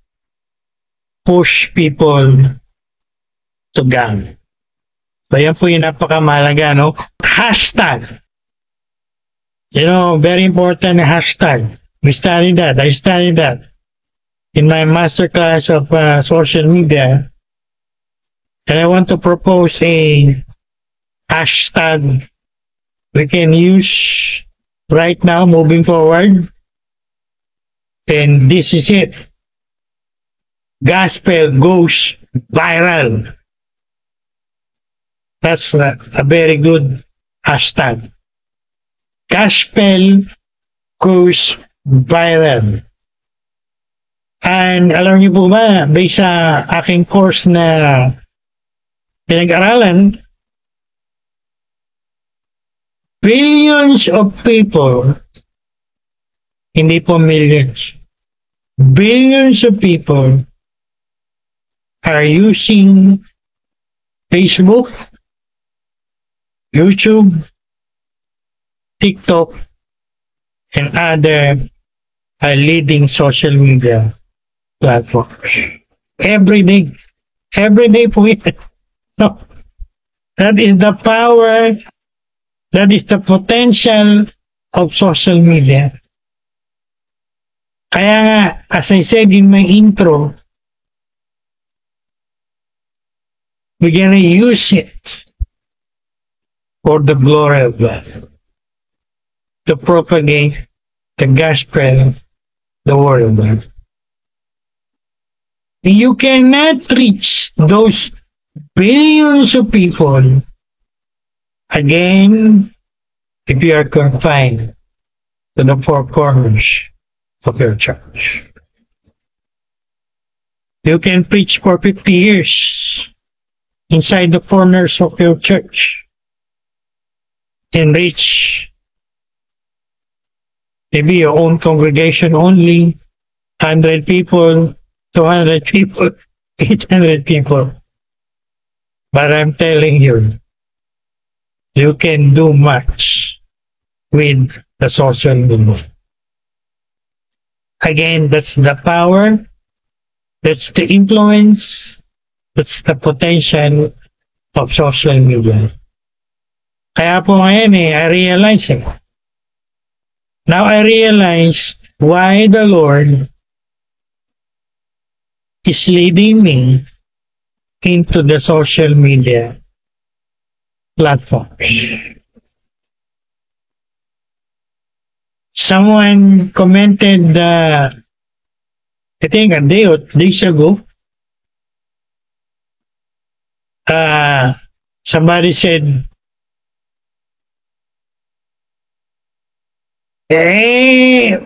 push people to God. So yan po yung napakamahalaga, no? Hashtag. Very important hashtag. We studied that. I studied that in my masterclass of social media. And I want to propose a hashtag we can use right now moving forward. And this is it. Gospel goes viral. That's a very good hashtag. Gospel goes viral. And alam niyo po ba, based sa aking course na pinag-aralan, billions of people, hindi po millions, billions of people are using Facebook, YouTube, TikTok, and other leading social media platforms. Every day po ito. No. That is the power, that is the potential of social media. Kaya nga, as I said in my intro, we're gonna use it for the glory of God, to propagate the gospel, the word of God. You cannot reach those billions of people again if you are confined to the four corners of your church. You can preach for 50 years inside the corners of your church and reach maybe your own congregation only, 100 people, 200 people, 800 people. But I'm telling you, you can do much with the social media. Again, that's the power, that's the influence, that's the potential of social media. Kaya po ngayon I realize it. Now I realize why the Lord is leading me into the social media platforms. Someone commented, I think a day or days ago, somebody said,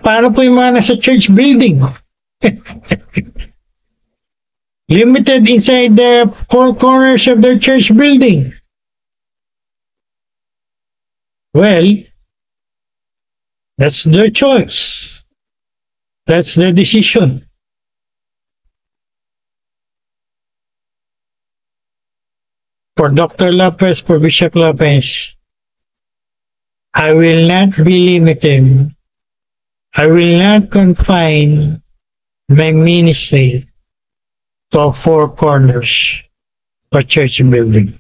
paano po yung mga nasa church building? Limited inside the four corners of their church building. Well, that's their choice. That's their decision. For Dr. Lopez, for Bishop Lopez, I will not be limited. I will not confine my ministry to four corners of church building.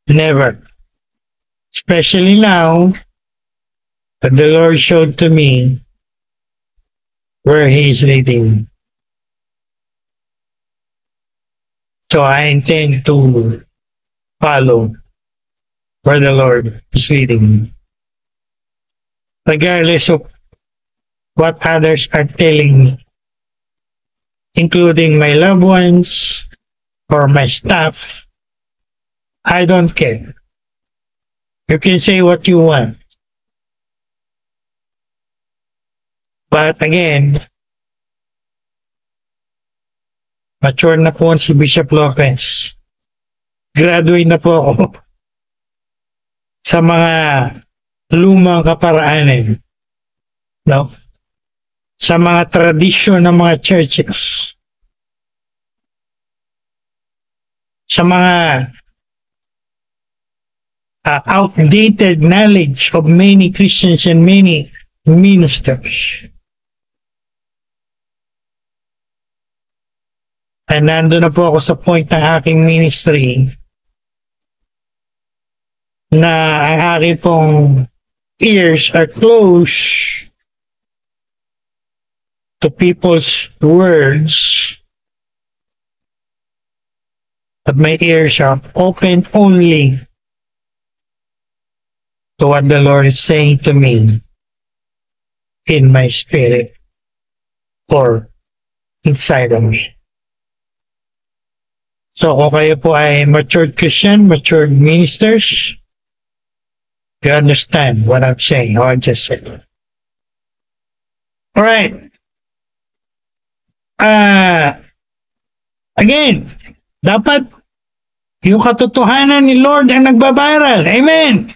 Never. Especially now that the Lord showed to me where He is leading me. So I intend to follow where the Lord is leading me. Regardless of what others are telling me, including my loved ones or my staff, I don't care. You can say what you want. But again, mature na po si Bishop Lopez. Graduate na po ako sa mga lumang kaparaanan. No? Sa mga tradisyon ng mga churches. Sa mga outdated knowledge of many Christians and many ministers. And nandun na po ako sa point ng aking ministry na ang aking pong ears are closed to people's words, but my ears are open only to what the Lord is saying to me in my spirit or inside of me. So kung kayo po ay matured Christian, matured ministers, you understand what I'm saying, how I just said. Alright. Again, dapat yung katotohanan ni Lord ang nagbabiral. Amen.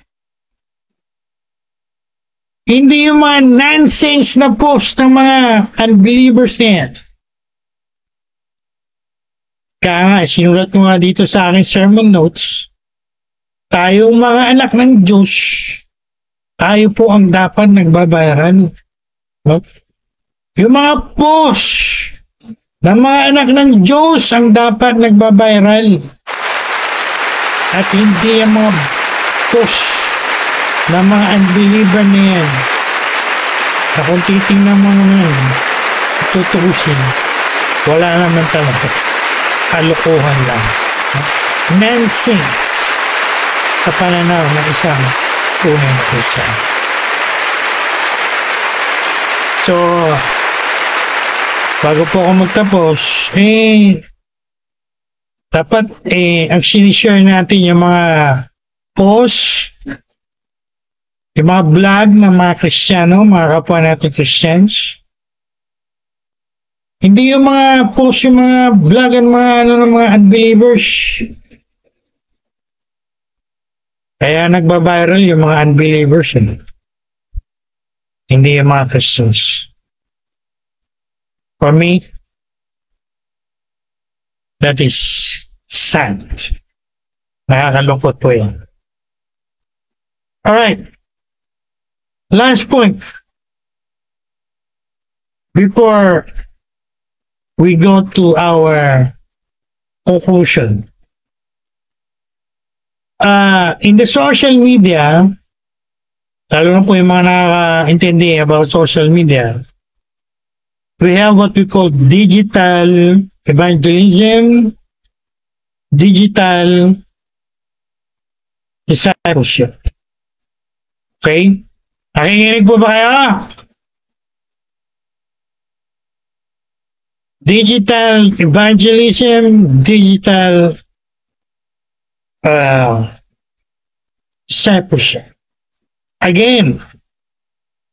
Hindi yung mga nonsense na post ng mga unbelievers na yan. Kaya nga, sinulat ko nga dito sa aking sermon notes, tayong mga anak ng Diyos, tayo po ang dapat nagbabayaran. No? Yung mga post ng mga anak ng Diyos ang dapat nagbabayaran. At hindi yung mga post ng mga unbeliever na yan. Na kung titingnan mo naman, tutuusin, wala naman talaga. Kalukuhan lang. Nonsense sa pananaw ng isang tunay na Christian. So, bago po ako magtapos, dapat ang sinishare natin yung mga post, yung mga vlog ng mga Kristiyano, mga kapwa natin Christians, Hindi yung mga post, yung mga vlog and mga ng mga unbelievers. Kaya nagba-viral yung mga unbelievers. Hindi yung mga Christians. For me, that is sad. Nakakalungkot po yun. Alright. Last point. Before we go to our conclusion. In the social media, lalo na po yung mga nakakaintindi about social media, we have what we call digital evangelism, digital discipleship. Okay? Nakikinig po ba kayo? Digital evangelism, digital discipleship. Again,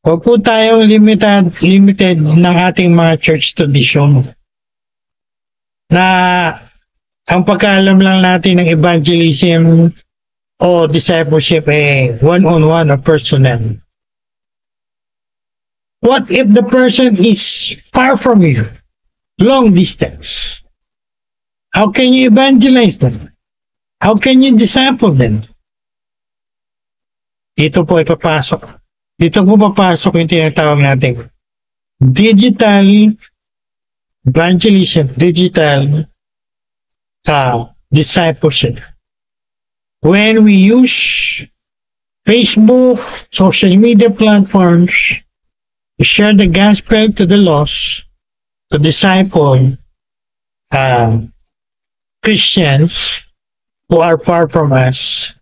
huwag po tayong limited ng ating mga church tradition na ang pagkaalam lang natin ng evangelism o discipleship one-on-one or personal. What if the person is far from you, long distance? How can you evangelize them? How can you disciple them? Dito po ipapasok. Dito po papasok yung tinatawag natin digital evangelism, digital discipleship. When we use Facebook, social media platforms to share the gospel to the lost, to disciple Christians who are far from us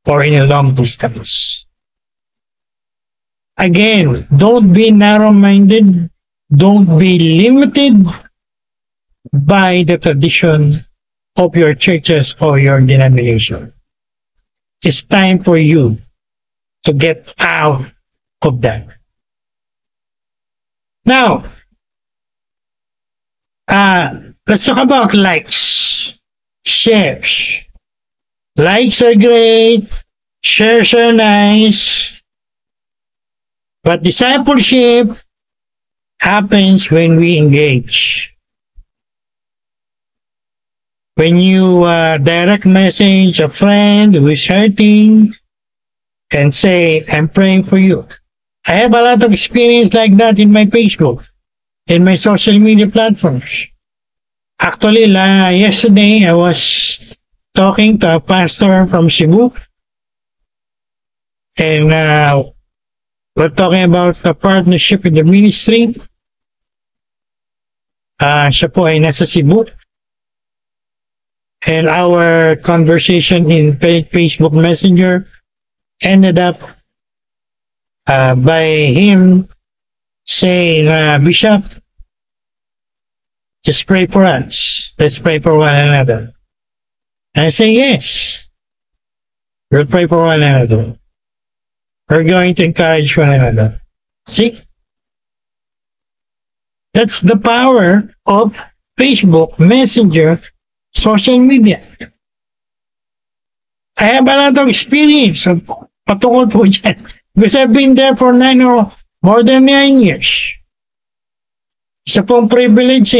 or in a long distance. Again, don't be narrow-minded, don't be limited by the tradition of your churches or your denomination. It's time for you to get out of that. Now, let's talk about likes, shares. Likes are great, shares are nice, but discipleship happens when we engage. When you direct message a friend who is hurting and say, I'm praying for you. I have a lot of experience like that in my Facebook, in my social media platforms. Actually, yesterday I was talking to a pastor from Cebu, and we're talking about the partnership with the ministry. Siya po ay nasa Cebu. And our conversation in Facebook Messenger ended up by him saying, Bishop, just pray for us. Let's pray for one another. And I say, yes. We'll pray for one another. We're going to encourage one another. See? That's the power of Facebook Messenger, social media. I have a lot of experience patungkol po dyan. Because I've been there for more than 9 years. Isa pong privilege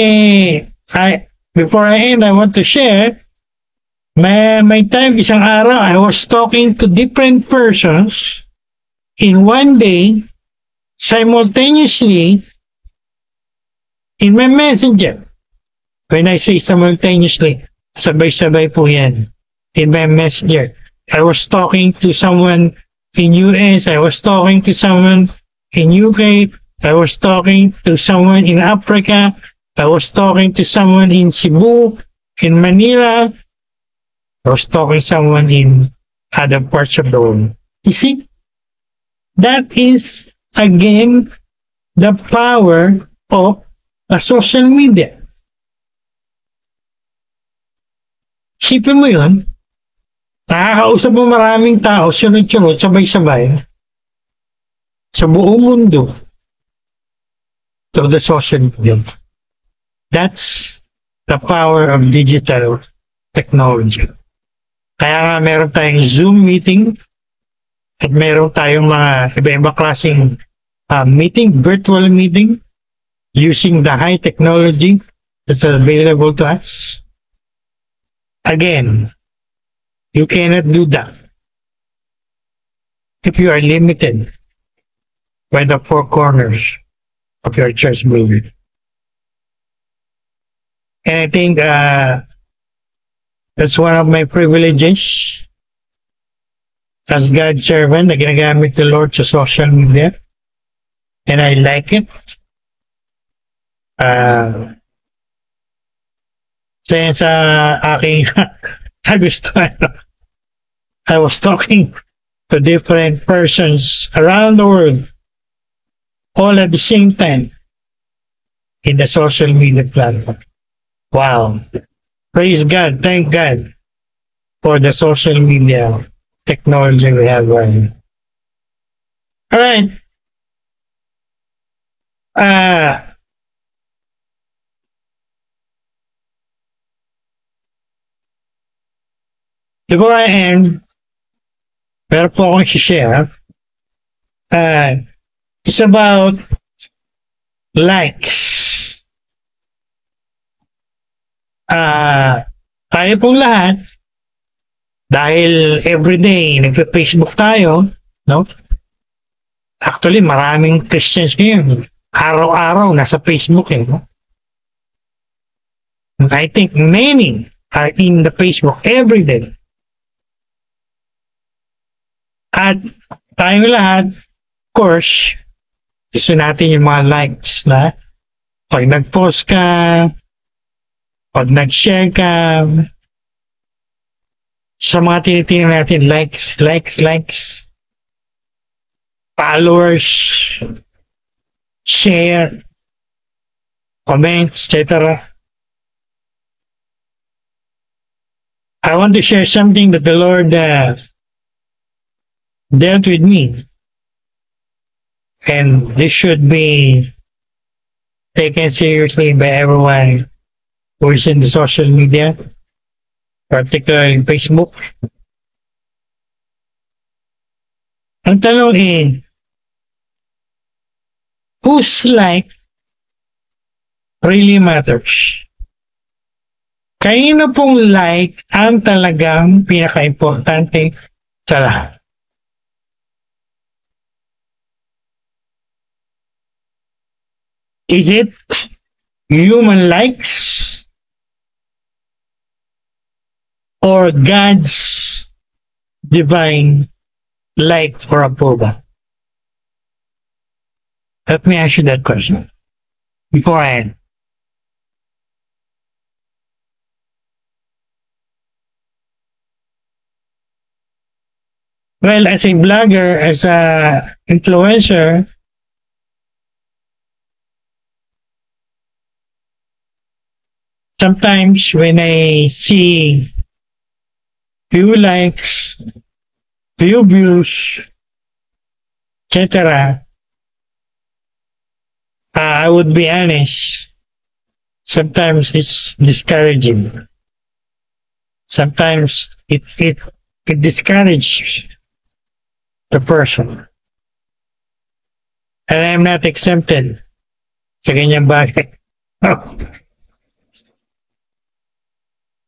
before I end, I want to share, may time, isang araw, I was talking to different persons in one day, simultaneously, in my messenger. When I say simultaneously, sabay-sabay po yan. In my messenger. I was talking to someone in US, I was talking to someone in UK, I was talking to someone in Africa, I was talking to someone in Cebu, in Manila, I was talking to someone in other parts of the world. You see, that is, again, the power of social media. Isipin mo yun, nakakausap mo maraming tao, sunod-sunod, sabay-sabay, sa buong mundo, through the social media. That's the power of digital technology. Kaya nga meron tayong Zoom meeting at meron tayong mga iba-ibang klaseng meeting, virtual meeting, using the high technology that's available to us. Again, you cannot do that if you are limited by the four corners of your church building. And I think that's one of my privileges as God's servant na ginagamit the Lord sa social media. And I like it. Sa aking nagustuhan, I was talking to different persons around the world all at the same time in the social media platform. Wow. Praise God. Thank God for the social media technology we have right now. All right. Before I end, meron po akong i-share. It's about likes. Tayo pong lahat, dahil everyday nagpe-Facebook tayo, no? Actually, maraming Christians ngayon, araw-araw nasa Facebook no? And I think many are in the Facebook every day. At tayong lahat, of course, gusto natin yung mga likes na pag nag-post ka, pag nag-share ka, sa mga tinitingnan natin, likes, followers, share, comments, etc. I want to share something that the Lord dealt with me. And this should be taken seriously by everyone who is in the social media, particularly Facebook. Ang tanong whose like really matters? Kanino pong like ang talagang pinaka-importante sa lahat? Is it human likes? Or God's divine like or approval? Let me ask you that question before I end. Well, as a blogger, as a influencer, sometimes when I see few likes, few views, etc., I would be honest, sometimes it's discouraging. Sometimes it discourages the person. And I'm not exempted sa ganyang bagay.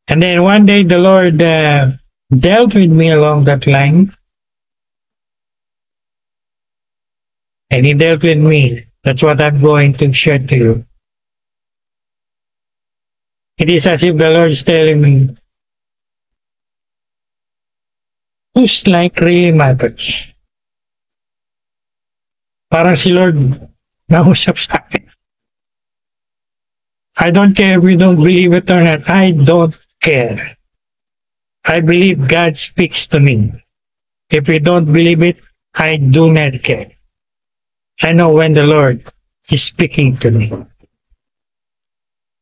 And then one day the Lord dealt with me along that line. And He dealt with me. That's what I'm going to share to you. It is as if the Lord is telling me, whose like really matters? Parang si Lord nausap sa akin. I don't care if you don't believe it or not. I don't care. I believe God speaks to me. If you don't believe it, I do not care. I know when the Lord is speaking to me.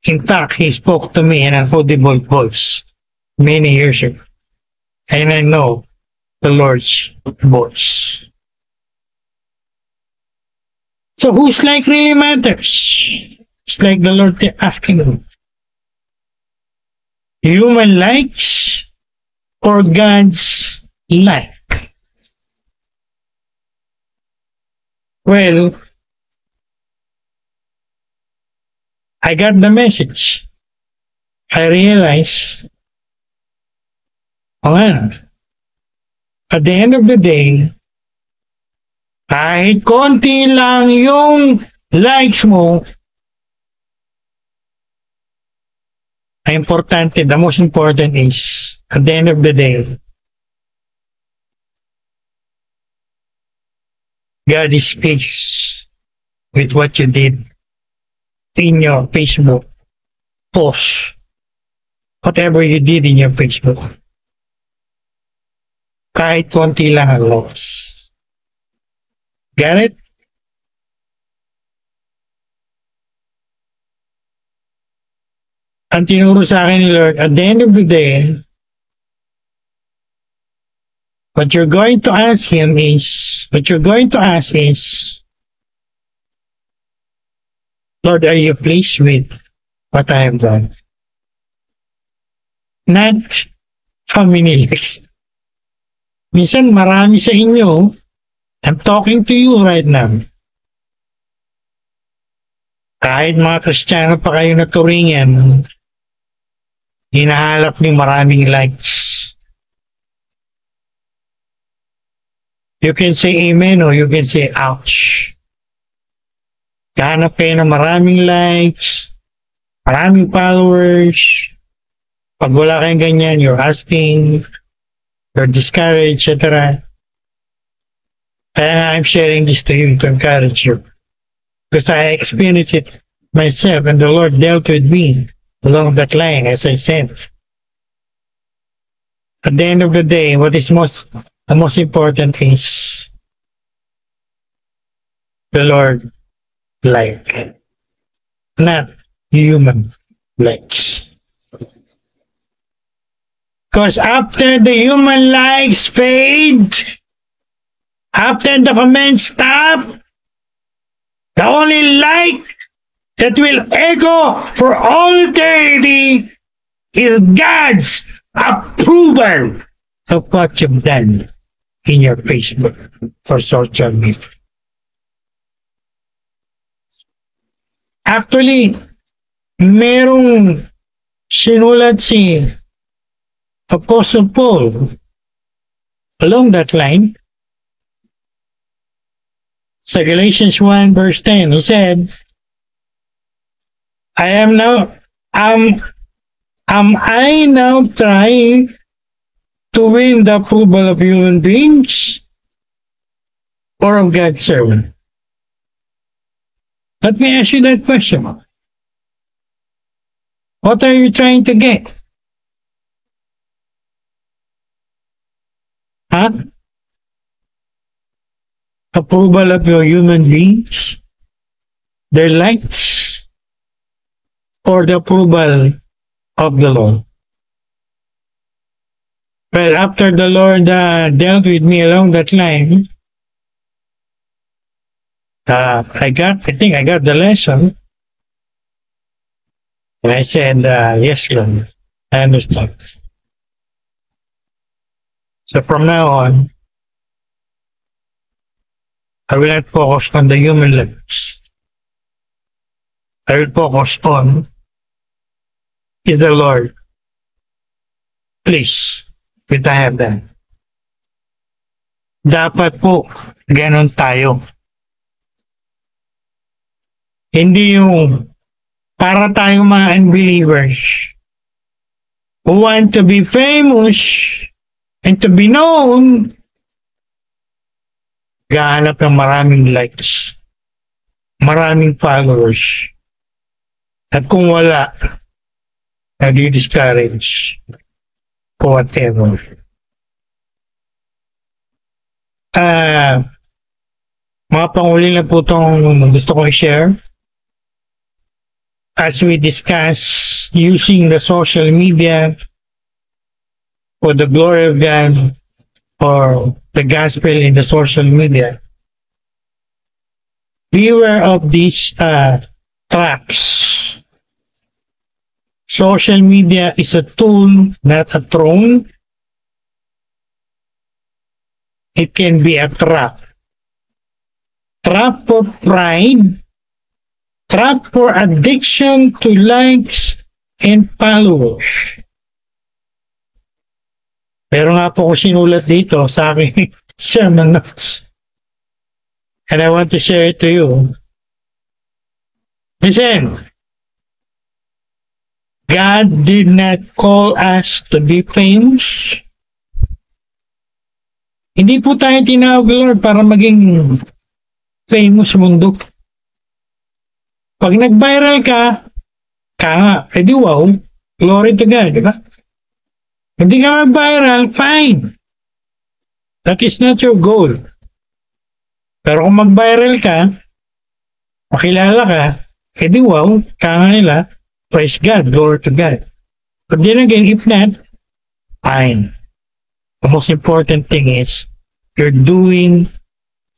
In fact, He spoke to me in an audible voice many years ago. And I know the Lord's voice. So whose like really matters? It's like the Lord asking you, human likes or God's like? Well, I got the message. I realized, at the end of the day, kahit konti lang yung likes mo, importante, the most important is, at the end of the day, God is pleased with what you did in your Facebook post, whatever you did in your Facebook. Kahit konti lang ang loss. Get it? Ang tinuro sa akin ni Lord, at the end of the day, what you're going to ask is, Lord, are you pleased with what I have done? Not how many likes. Minsan marami sa inyo, I'm talking to you right now. Kahit mga Kristiyano pa kayo na turingan, hinahalap niyo maraming likes. You can say amen or you can say ouch. Kahanap kayo ng maraming likes, maraming followers. Pag wala kayong ganyan, you're asking, you're discouraged, etc. And I'm sharing this to you to encourage you. Because I experienced it myself and the Lord dealt with me along that line, as I said. At the end of the day, what is the most important is the Lord like, not human likes. Because after the human likes fade, after the comments stop, the only like that will echo for all eternity is God's approval of what you've done in your Facebook or social media. Actually, merong sinulat si Apostle Paul along that line. So Galatians 1 verse 10, he said, am I now trying to win the approval of human beings or of God's servant? Let me ask you that question. What are you trying to get? Huh? Approval of your human beings, their likes, or the approval of the Lord? Well, after the Lord dealt with me along that line, I think I got the lesson. And I said, yes, Lord, I understand. So from now on, I will not focus on the human lips. I will focus on, is the Lord pleased with I have done? Dapat po, ganon tayo. Hindi yung para tayong mga unbelievers who want to be famous and to be known, gahanap ng maraming likes, maraming followers. At kung wala, nadi-discourage o whatever. Mga panguli na po itong gusto ko i-share. As we discuss using the social media for the glory of God or the gospel in the social media, beware of these traps. Social media is a tool, not a throne. It can be a trap. Trap for pride. Trap for addiction to likes and followers. Pero nga po ko sinulat dito sa aking sermon notes. And I want to share it to you. Listen. God did not call us to be famous. Hindi po tayo tinawag, Lord, para maging famous mundo. Pag nag-viral ka nga, edi wow, glory to God, di ba? Hindi ka mag-viral, fine. That is not your goal. Pero kung mag-viral ka, makilala ka, edi wow, nga nila, praise God, glory to God. But then again, if not, fine. The most important thing is, you're doing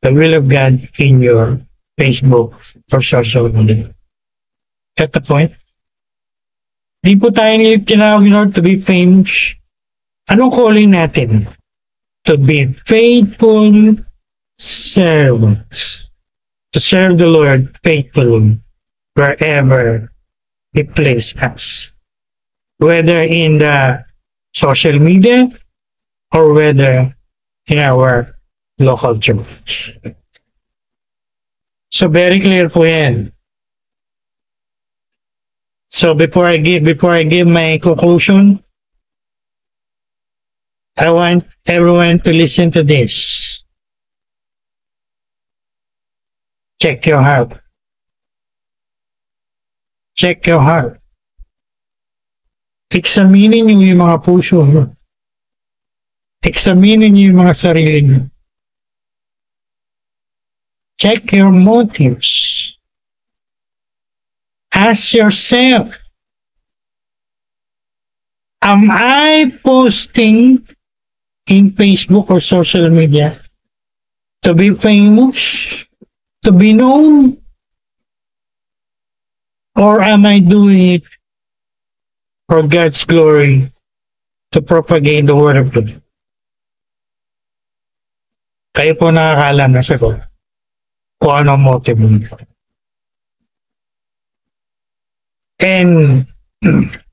the will of God in your Facebook or social media. Get the point? Di po tayo tinawag, Lord, to be famous. Anong calling natin? To be faithful servants. To serve the Lord faithfully wherever He places us. Whether in the social media or whether in our local church. So very clear po yan. So before I give my conclusion, I want everyone to listen to this. Check your heart. Check your heart. Examinin niyo yung mga puso mo. Examinin niyo yung mga sarili niyo. Check your motives. Ask yourself, am I posting in Facebook or social media to be famous, to be known, or am I doing it for God's glory, to propagate the word of God? Kayo po nakakaalam na sagot kung ano motive mo. And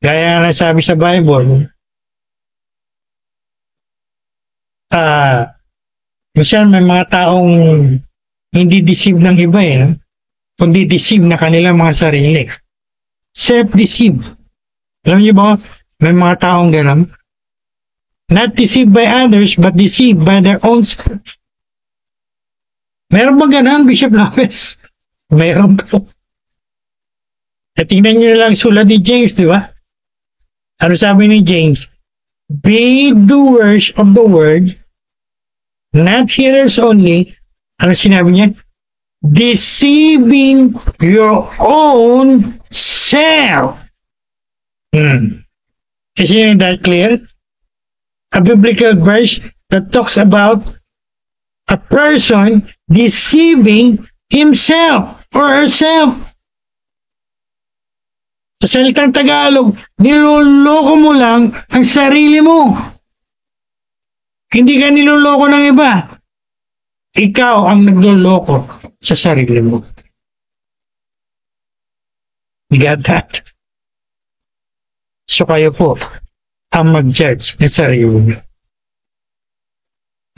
gaya na sabi sa Bible, minsan may mga taong hindi deceive ng iba kundi deceive na kanilang mga sarili. Self-deceive. Alam niyo ba, may mga taong gano'n? Not deceived by others, but deceived by their own self. Meron ba gano'n, Bishop Lopez? Meron po. At tingnan nyo lang sulat ni James, di ba? Ano sabi ni James? Be doers of the word, not hearers only. Ano sinabi niya? Deceiving your own self. Isn't that clear? A biblical verse that talks about a person deceiving himself or herself. Sa salitang Tagalog, niloloko mo lang ang sarili mo. Hindi ka niloloko ng iba. Ikaw ang nagloloko sa sarili mo. You got that? So kayo po ang mag-judge ng sarili mo.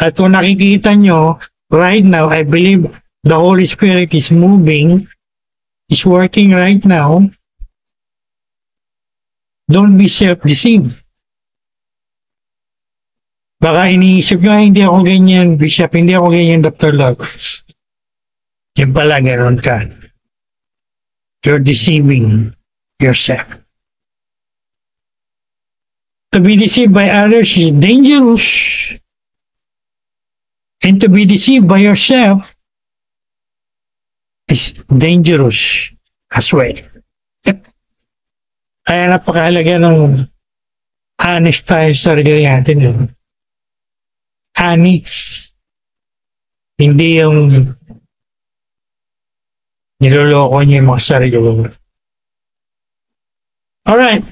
At kung nakikita nyo, right now, I believe the Holy Spirit is moving, is working right now. Don't be self-deceived. Baka iniisip nyo, hindi ako ganyan, Bishop, hindi ako ganyan, Dr. Lopez. Yung pala, gano'n ka. You're deceiving yourself. To be deceived by others is dangerous. And to be deceived by yourself is dangerous as well. Kaya napakahalaga ng honest tayo sa sarili natin. Honest. Hindi Niloloko niyo yung mga sarili mo. Alright.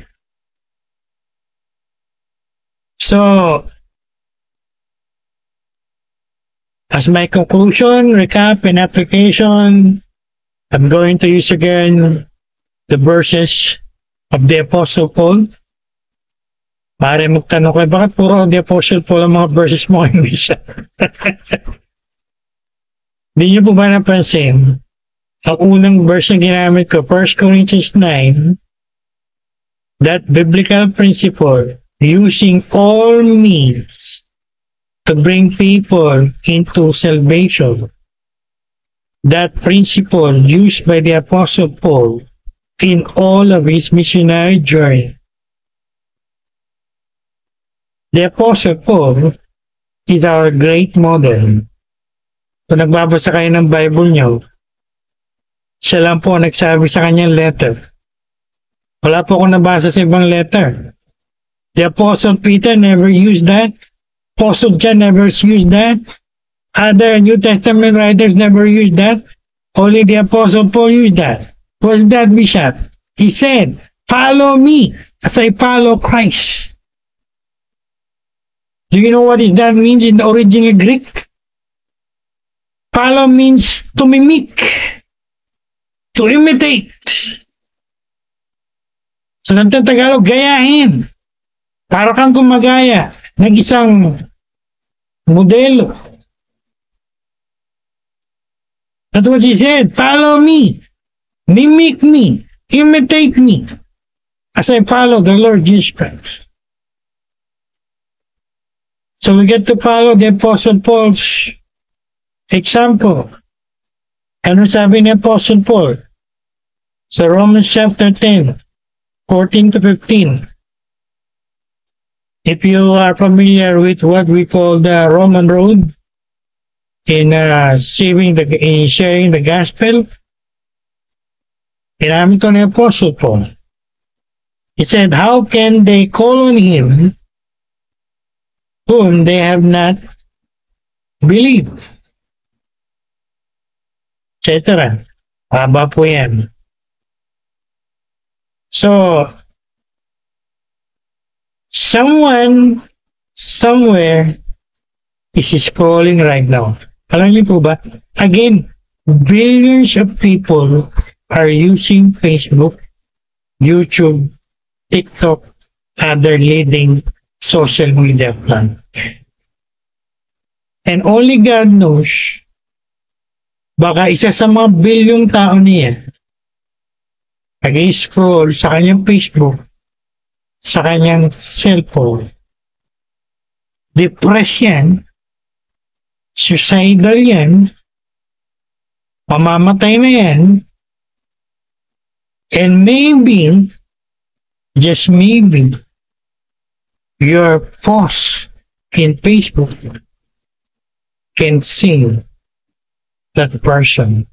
So, as my conclusion, recap, and application, I'm going to use again the verses of the Apostle Paul. Pare magtanong kayo, bakit puro the Apostle Paul ang mga verses mo kayo isa? Hindi niyo po ba napansin? Ang unang verse na ginamit ko, 1 Corinthians 9, that biblical principle, using all means to bring people into salvation. That principle used by the Apostle Paul in all of his missionary journey. The Apostle Paul is our great model. Kung nagbabasa kayo ng Bible nyo, siya lang po nagsabi sa kanyang letter. Wala po akong nabasa sa ibang letter. The Apostle Peter never used that. Apostle John never used that. Other New Testament writers never used that. Only the Apostle Paul used that. What's that, Bishop? He said, follow me as I follow Christ. Do you know what that means in the original Greek? Follow means to mimic, to imitate. Sa Tagalog, gayahin. Para kang gumagaya ng isang modelo. That's what she said. Follow me. Mimic me. Imitate me. As I follow the Lord Jesus Christ. So we get to follow the Apostle Paul's example. Ano sabi ni Apostle Paul? Sa Romans chapter 10, 14 to 15. If you are familiar with what we call the Roman road in sharing the gospel, ginamit ko ni Apostle Paul. He said, how can they call on him whom they have not believed? Etc. Haba po yan. So, someone, somewhere, is scrolling right now. Alam niyo po ba? Again, billions of people are using Facebook, YouTube, TikTok, other leading social media platforms. And only God knows, baka isa sa mga bilyong tao niya, nag-scroll sa kanyang Facebook, sa kanyang cellphone, depressed yan, suicidal yan, mamamatay na yan, and maybe, just maybe, your post in Facebook can sing that person,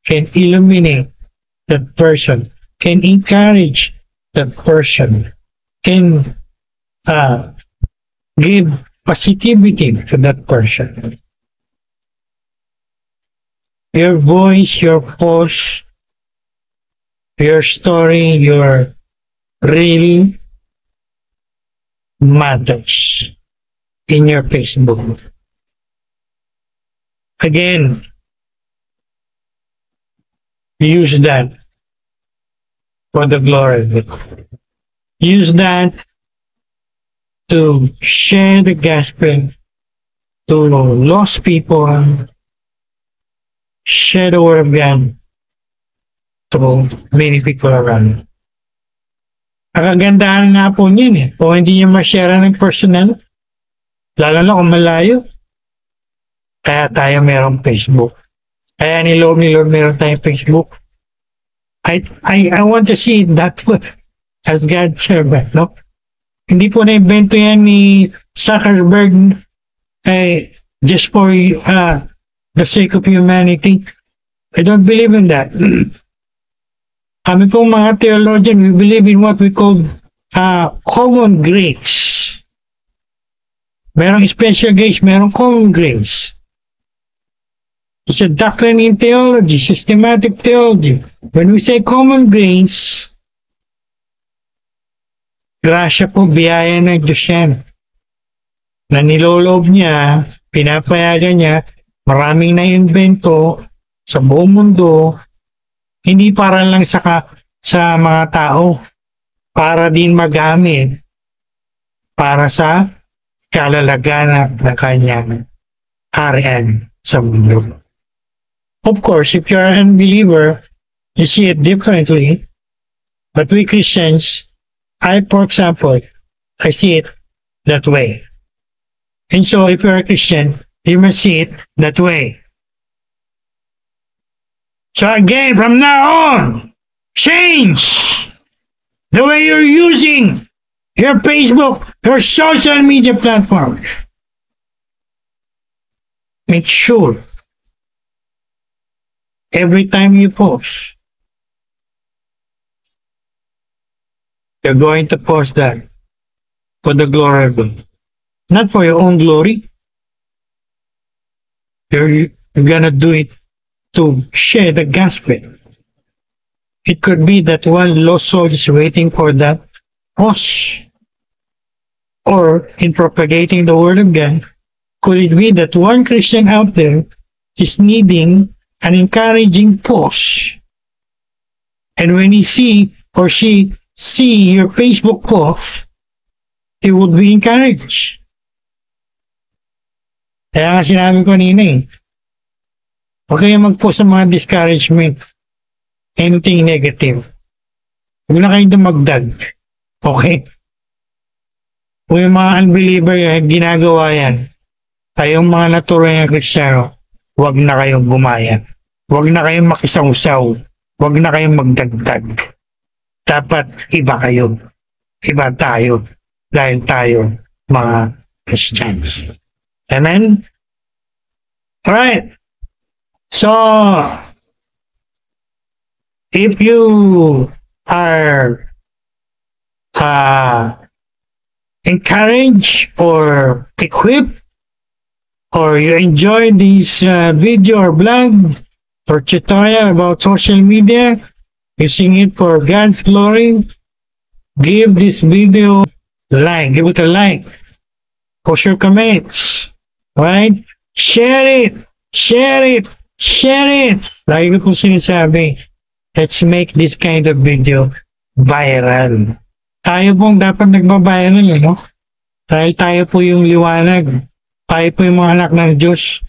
can illuminate that person, can encourage that person, can give positivity to that person. Your voice, your post, your story, your reel matters in your Facebook. Again, use that for the glory of God. Use that to share the gospel to lost people, share the word of God to many people around. Ang kagandahan nga po niyan eh. O hindi niyo ma-share ng personal, lalo na kung malayo. Kaya tayo merong Facebook. Kaya ni Lord meron tayong Facebook. I want to see it that way as God's servant, no? Hindi po na-invento yan ni Zuckerberg just for the sake of humanity. I don't believe in that. Kami pong mga theologian, we believe in what we call common grace. Merong special grace, merong common grace. It's a doctrine in theology, systematic theology. When we say common grace, grasya po, biyaya ng Diyos yan. Na niloloob niya, pinapayagan niya, maraming na-invento sa buong mundo, hindi para lang sa mga tao, para din magamit para sa kalalagayan ng kanyang harian sa mundo. Of course, if you're an unbeliever, you see it differently. But we Christians, for example, I see it that way. And so, if you're a Christian, you must see it that way. So again, from now on, change the way you're using your Facebook, your social media platform. Make sure every time you post, you're going to post that for the glory of God. Not for your own glory. You're gonna do it to share the gospel. It could be that one lost soul is waiting for that post. Or in propagating the word of God, could it be that one Christian out there is needing an encouraging post? And when he see or she see your Facebook post, he would be encouraged. Kaya nga sinabi ko kanina huwag kayong mag-post ng mga discouragement, anything negative. Huwag na kayong dumagdag. Okay? Kung yung mga unbeliever ginagawa yan, kayong mga natural na Kristiyano, huwag na kayong gumayan. Huwag na kayong makisawsaw. Huwag na kayong magdagdag. Dapat iba kayo. Iba tayo. Dahil tayo mga Christians. Amen? Alright. So, if you are encouraged or equipped, or you enjoy this video or blog or tutorial about social media, using it for God's glory, give this video a like. Give it a like. Post your comments. Right? Share it. Share it. Share it. Lagi ko po sinasabi, let's make this kind of video viral. Tayo pong dapat nagbabiral, no? Dahil tayo po yung liwanag. Tayo po yung mga anak ng Diyos.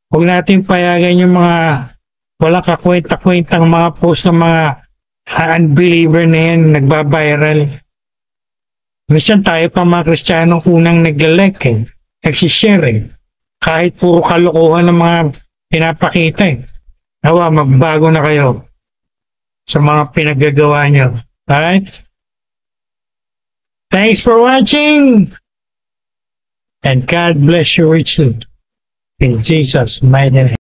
Huwag natin payagan yung mga walang kakwenta-kwentang mga post ng mga unbeliever na yan, nagbabiral. Minsan tayo pa mga Kristiyano unang naglalike, nagsishare. Kahit puro kalokohan ng mga pinapakita. Nawa, magbago na kayo sa mga pinaggagawa nyo. Alright? Thanks for watching! And God bless you richly. In Jesus' mighty name.